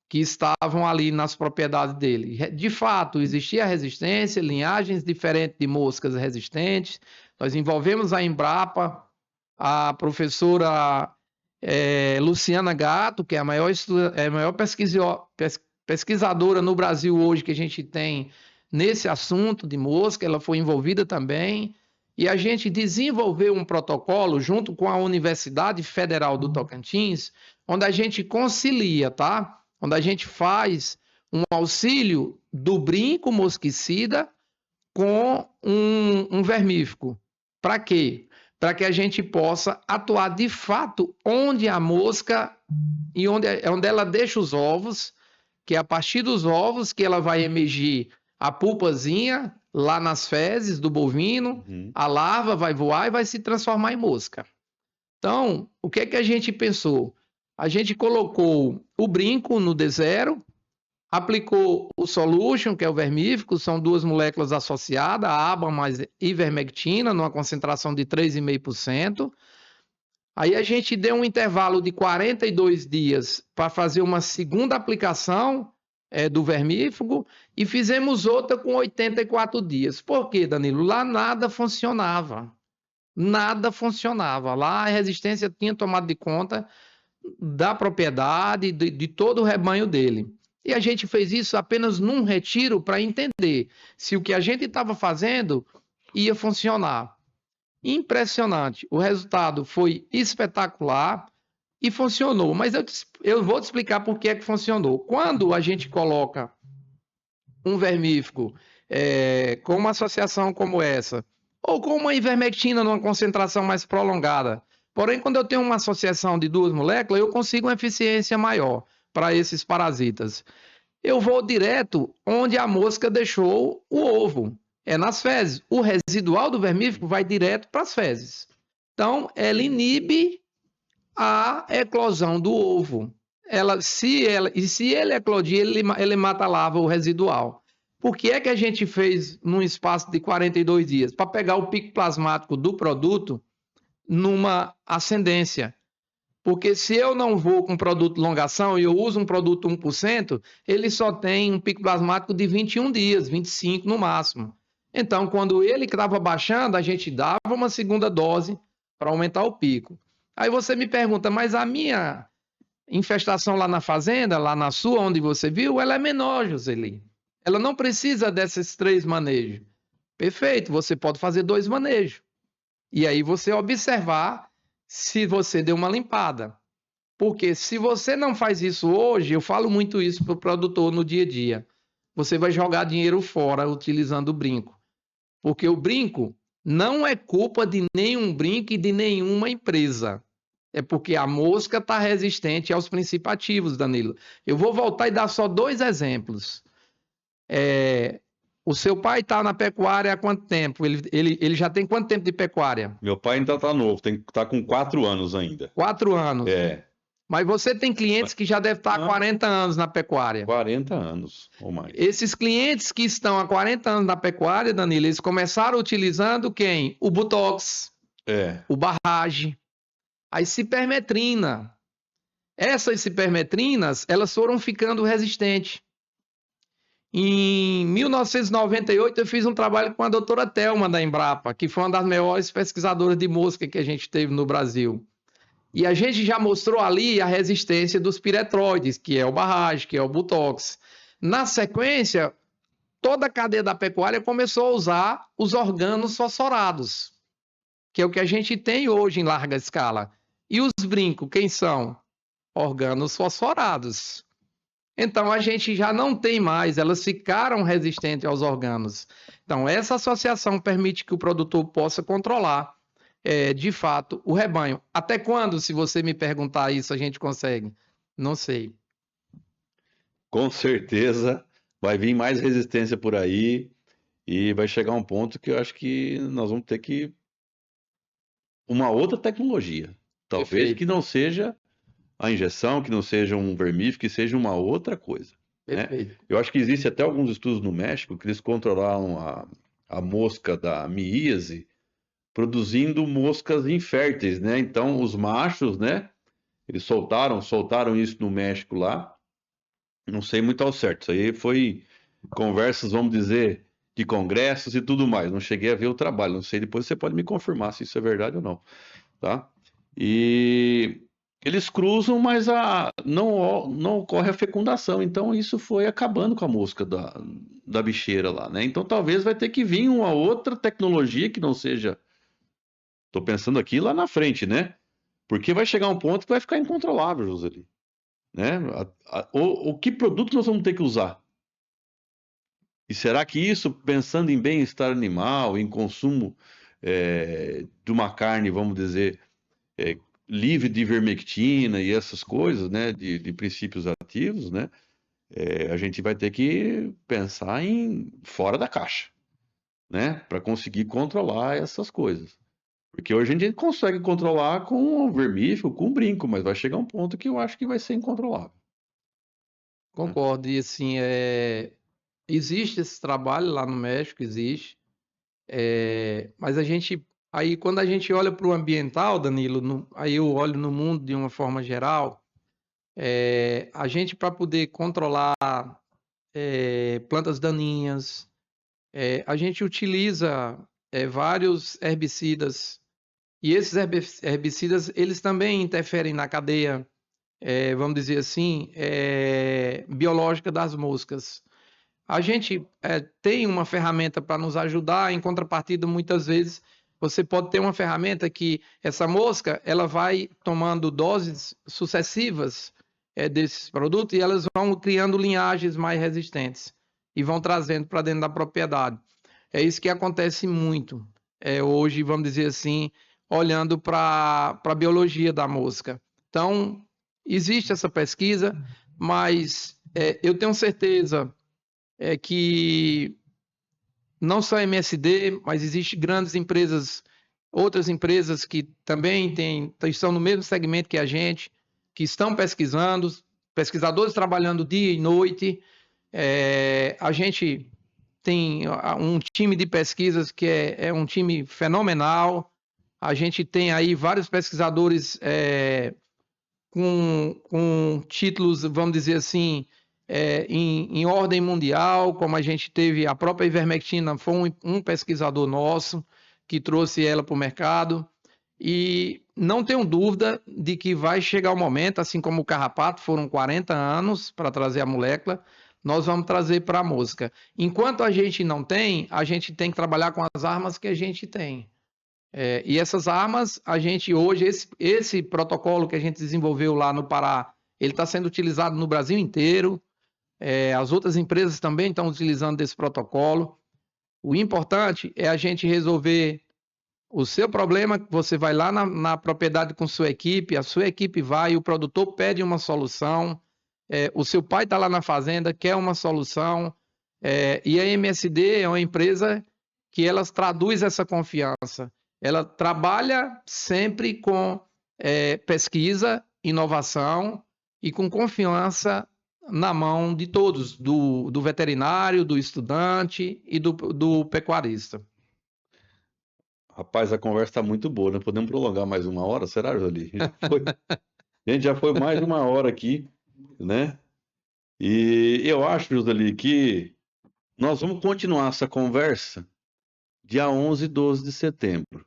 que estavam ali nas propriedades dele. De fato, existia resistência, linhagens diferentes de moscas resistentes. Nós envolvemos a Embrapa, a professora Luciana Gatto, que é a maior pesquisadora no Brasil hoje que a gente tem nesse assunto de mosca, ela foi envolvida também. E a gente desenvolveu um protocolo junto com a Universidade Federal do Tocantins, onde a gente concilia, tá? Onde a gente faz um auxílio do brinco mosquicida com um vermífugo. Para quê? Para que a gente possa atuar de fato onde a mosca e onde ela deixa os ovos, que é a partir dos ovos que ela vai emergir a pupazinha lá nas fezes do bovino, a larva vai voar e vai se transformar em mosca. Então, o que é que a gente pensou? A gente colocou o brinco no D0, aplicou o solution, que é o vermífugo, são duas moléculas associadas, a aba mais ivermectina, numa concentração de 3,5%. Aí a gente deu um intervalo de 42 dias para fazer uma segunda aplicação do vermífugo e fizemos outra com 84 dias. Por quê, Danilo? Lá nada funcionava. Nada funcionava. Lá a resistência tinha tomado de conta da propriedade, de todo o rebanho dele. E a gente fez isso apenas num retiro para entender se o que a gente estava fazendo ia funcionar. Impressionante. O resultado foi espetacular e funcionou. Mas eu vou te explicar por que é que funcionou. Quando a gente coloca um vermífugo com uma associação como essa, ou com uma ivermectina numa concentração mais prolongada, porém, quando eu tenho uma associação de duas moléculas, eu consigo uma eficiência maior para esses parasitas. Eu vou direto onde a mosca deixou o ovo. É nas fezes. O residual do vermífugo vai direto para as fezes. Então, ela inibe a eclosão do ovo. Se ele eclodir, ele mata a larva, o residual. Por que é que a gente fez num espaço de 42 dias? Para pegar o pico plasmático do produto numa ascendência. Porque se eu não vou com produto longação e eu uso um produto 1%, ele só tem um pico plasmático de 21 dias, 25 no máximo. Então, quando ele estava baixando, a gente dava uma segunda dose para aumentar o pico. Aí você me pergunta, mas a minha infestação lá na fazenda, lá na sua, onde você viu, ela é menor, Joseli. Ela não precisa desses 3 manejos. Perfeito, você pode fazer 2 manejos. E aí você observar se você deu uma limpada. Porque se você não faz isso hoje, eu falo muito isso para o produtor no dia a dia, você vai jogar dinheiro fora utilizando o brinco. Porque o brinco não é culpa de nenhum brinco e de nenhuma empresa. É porque a mosca está resistente aos princípios ativos, Danilo. Eu vou voltar e dar só 2 exemplos. O seu pai está na pecuária há quanto tempo? Ele já tem quanto tempo de pecuária? Meu pai ainda tá novo, tá com 4 anos ainda. 4 anos. É. Mas você tem clientes que já devem estar há 40 anos na pecuária. 40 anos ou mais. Esses clientes que estão há 40 anos na pecuária, Danilo, eles começaram utilizando quem? O Botox, o Barrage, a cipermetrina. Essas cipermetrinas, elas foram ficando resistentes. Em 1998, eu fiz um trabalho com a doutora Thelma da Embrapa, que foi uma das maiores pesquisadoras de mosca que a gente teve no Brasil. E a gente já mostrou ali a resistência dos piretroides, que é o Barrage, que é o Botox. Na sequência, toda a cadeia da pecuária começou a usar os organos fosforados, que é o que a gente tem hoje em larga escala. E os brincos, quem são? Organos fosforados. Então, a gente já não tem mais, elas ficaram resistentes aos organos. Então, essa associação permite que o produtor possa controlar, de fato, o rebanho. Até quando, se você me perguntar isso, a gente consegue? Não sei. Com certeza vai vir mais resistência por aí e vai chegar um ponto que eu acho que nós vamos ter que uma outra tecnologia. Talvez Perfeito. que não seja a injeção, que não seja um vermífugo, que seja uma outra coisa. Né? Eu acho que existe até alguns estudos no México que eles controlaram a mosca da miíase produzindo moscas inférteis, né? Então os machos, né? Eles soltaram isso no México lá. Não sei muito ao certo. Isso aí foi conversas, vamos dizer, de congressos e tudo mais. Não cheguei a ver o trabalho. Não sei, depois você pode me confirmar se isso é verdade ou não, tá? E eles cruzam, mas não ocorre a fecundação. Então isso foi acabando com a mosca da bicheira lá, né? Então talvez vai ter que vir uma outra tecnologia que não seja. Estou pensando aqui lá na frente, né? Porque vai chegar um ponto que vai ficar incontrolável, Joseli. Né? O que produto nós vamos ter que usar? E será que isso, pensando em bem-estar animal, em consumo de uma carne, vamos dizer, livre de ivermectina e essas coisas, né? De princípios ativos, né? A gente vai ter que pensar em fora da caixa, né? Para conseguir controlar essas coisas. Porque hoje a gente consegue controlar com o vermífugo, com o brinco, mas vai chegar um ponto que eu acho que vai ser incontrolável. Né? Concordo. E assim, existe esse trabalho lá no México, existe. Mas aí quando a gente olha para o ambiental, Danilo, aí eu olho no mundo de uma forma geral, a gente para poder controlar plantas daninhas, a gente utiliza vários herbicidas e esses herbicidas eles também interferem na cadeia, vamos dizer assim, biológica das moscas. A gente tem uma ferramenta para nos ajudar, em contrapartida, muitas vezes você pode ter uma ferramenta que essa mosca ela vai tomando doses sucessivas desses produtos e elas vão criando linhagens mais resistentes e vão trazendo para dentro da propriedade. É isso que acontece muito hoje, vamos dizer assim, olhando para a biologia da mosca. Então, existe essa pesquisa, mas eu tenho certeza que não só a MSD, mas existem grandes empresas, outras empresas que também estão no mesmo segmento que a gente, que estão pesquisando, pesquisadores trabalhando dia e noite. A gente tem um time de pesquisas que é um time fenomenal. A gente tem aí vários pesquisadores com títulos, vamos dizer assim, em ordem mundial, como a gente teve a própria ivermectina, foi um pesquisador nosso que trouxe ela para o mercado. E não tenho dúvida de que vai chegar o momento, assim como o carrapato, foram 40 anos para trazer a molécula, nós vamos trazer para a mosca. Enquanto a gente não tem, a gente tem que trabalhar com as armas que a gente tem. E essas armas, a gente hoje, esse protocolo que a gente desenvolveu lá no Pará, ele está sendo utilizado no Brasil inteiro. As outras empresas também estão utilizando desse protocolo. O importante é a gente resolver o seu problema. Você vai lá na propriedade com sua equipe, a sua equipe vai, o produtor pede uma solução, o seu pai está lá na fazenda, quer uma solução, e a MSD é uma empresa que ela traduz essa confiança. Ela trabalha sempre com pesquisa, inovação e com confiança na mão de todos, do veterinário, do estudante e do pecuarista. Rapaz, a conversa está muito boa, né? Podemos prolongar mais uma hora, será, Jolie? A gente já foi mais de uma hora aqui, né? E eu acho, Jolie, que nós vamos continuar essa conversa dia 11 e 12 de setembro,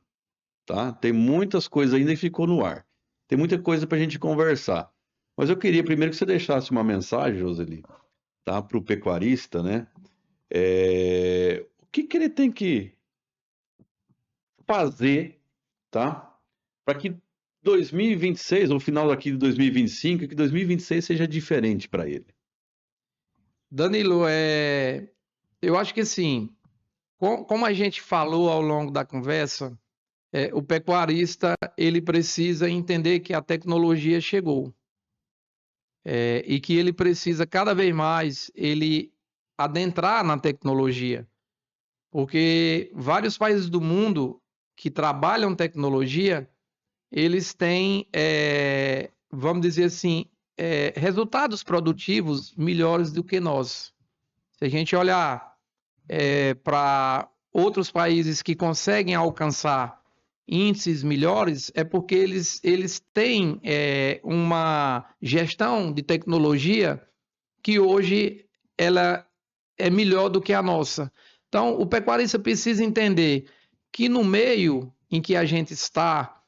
tá? Tem muitas coisas ainda que ficou no ar. Tem muita coisa para a gente conversar. Mas eu queria primeiro que você deixasse uma mensagem, Joseli, tá? Para o pecuarista, né? O que ele tem que fazer, tá? Para que 2026, ou final daqui de 2025, que 2026 seja diferente para ele. Danilo, eu acho que assim, como a gente falou ao longo da conversa, o pecuarista ele precisa entender que a tecnologia chegou e que ele precisa cada vez mais ele adentrar na tecnologia, porque vários países do mundo que trabalham tecnologia, eles têm, vamos dizer assim, resultados produtivos melhores do que nós. Se a gente olhar para outros países que conseguem alcançar índices melhores, é porque eles têm uma gestão de tecnologia que hoje ela é melhor do que a nossa. Então, o pecuarista precisa entender que no meio em que a gente está,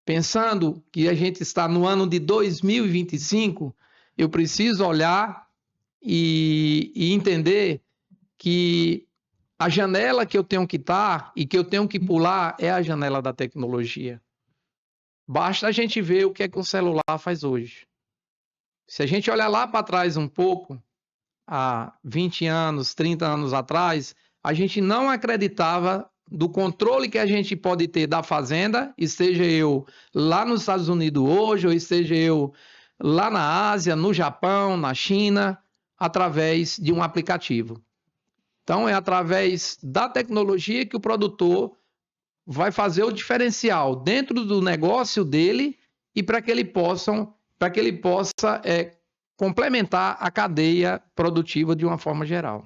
pensando que a gente está no ano de 2025, eu preciso olhar e entender que a janela que eu tenho que estar e que eu tenho que pular é a janela da tecnologia. Basta a gente ver o que é que o celular faz hoje. Se a gente olhar lá para trás um pouco, há 20 anos, 30 anos atrás, a gente não acreditava do controle que a gente pode ter da fazenda, esteja eu lá nos Estados Unidos hoje, ou esteja eu lá na Ásia, no Japão, na China, através de um aplicativo. Então, é através da tecnologia que o produtor vai fazer o diferencial dentro do negócio dele e para que ele possa complementar a cadeia produtiva de uma forma geral.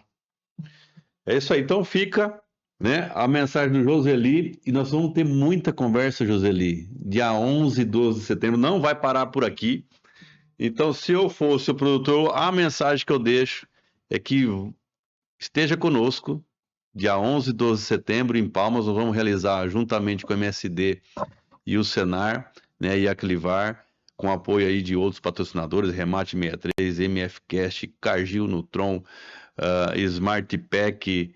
É isso aí. Então fica, né, a mensagem do Joseli, e nós vamos ter muita conversa, Joseli. Dia 11 e 12 de setembro, não vai parar por aqui. Então, se eu fosse o produtor, a mensagem que eu deixo é que esteja conosco, dia 11 e 12 de setembro, em Palmas. Nós vamos realizar, juntamente com o MSD e o Senar, né, e a Clivar, com apoio aí de outros patrocinadores, Remate 63, MFcast, Cargill Nutron, SmartPack,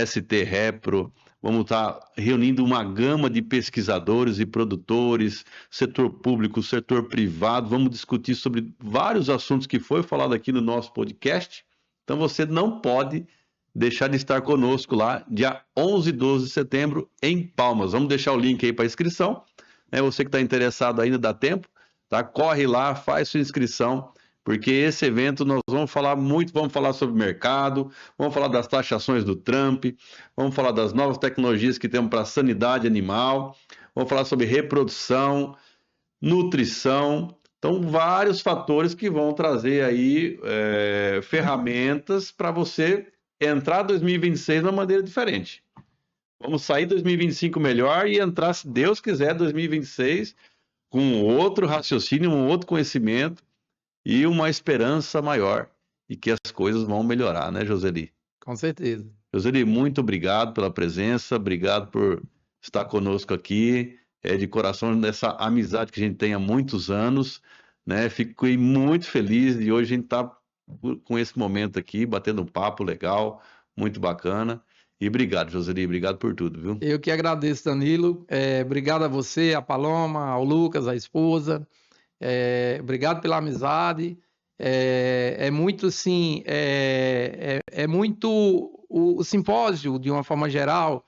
ST Repro. Vamos estar reunindo uma gama de pesquisadores e produtores, setor público, setor privado. Vamos discutir sobre vários assuntos que foi falado aqui no nosso podcast. Então você não pode deixar de estar conosco lá, dia 11 e 12 de setembro, em Palmas. Vamos deixar o link aí para inscrição. Você que está interessado ainda, dá tempo, tá? Corre lá, faz sua inscrição, porque esse evento nós vamos falar muito, vamos falar sobre mercado, vamos falar das taxações do Trump, vamos falar das novas tecnologias que temos para a sanidade animal, vamos falar sobre reprodução, nutrição. Então, vários fatores que vão trazer aí ferramentas para você entrar 2026 de uma maneira diferente. Vamos sair 2025 melhor e entrar, se Deus quiser, 2026 com outro raciocínio, um outro conhecimento e uma esperança maior e que as coisas vão melhorar, né, Joseli? Com certeza. Joseli, muito obrigado pela presença, obrigado por estar conosco aqui, de coração, dessa amizade que a gente tem há muitos anos, né? Fiquei muito feliz de hoje a gente estar com esse momento aqui, batendo um papo legal, muito bacana. E obrigado, Joseli, obrigado por tudo, viu? Eu que agradeço, Danilo. Obrigado a você, a Paloma, ao Lucas, a esposa. Obrigado pela amizade. Muito, sim, muito o simpósio, de uma forma geral.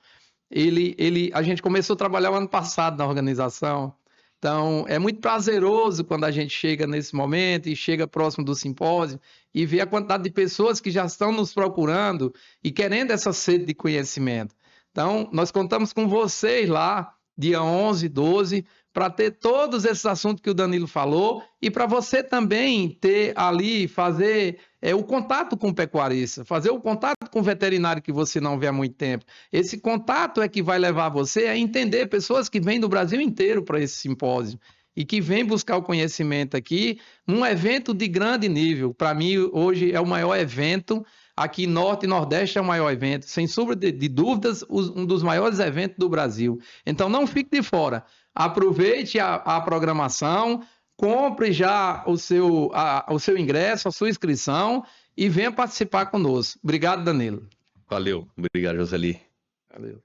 A gente começou a trabalhar o ano passado na organização. Então, é muito prazeroso quando a gente chega nesse momento e chega próximo do simpósio e vê a quantidade de pessoas que já estão nos procurando e querendo essa sede de conhecimento. Então, nós contamos com vocês lá, dia 11, 12, para ter todos esses assuntos que o Danilo falou e para você também ter ali, fazer o contato com o pecuarista, fazer o contato com o veterinário que você não vê há muito tempo. Esse contato é que vai levar você a entender pessoas que vêm do Brasil inteiro para esse simpósio e que vêm buscar o conhecimento aqui num evento de grande nível. Para mim, hoje é o maior evento. Aqui Norte e Nordeste é o maior evento, sem sombra de dúvidas, um dos maiores eventos do Brasil. Então não fique de fora. Aproveite a programação, compre já o seu ingresso, a sua inscrição e venha participar conosco. Obrigado, Danilo. Valeu. Obrigado, Joseli. Valeu.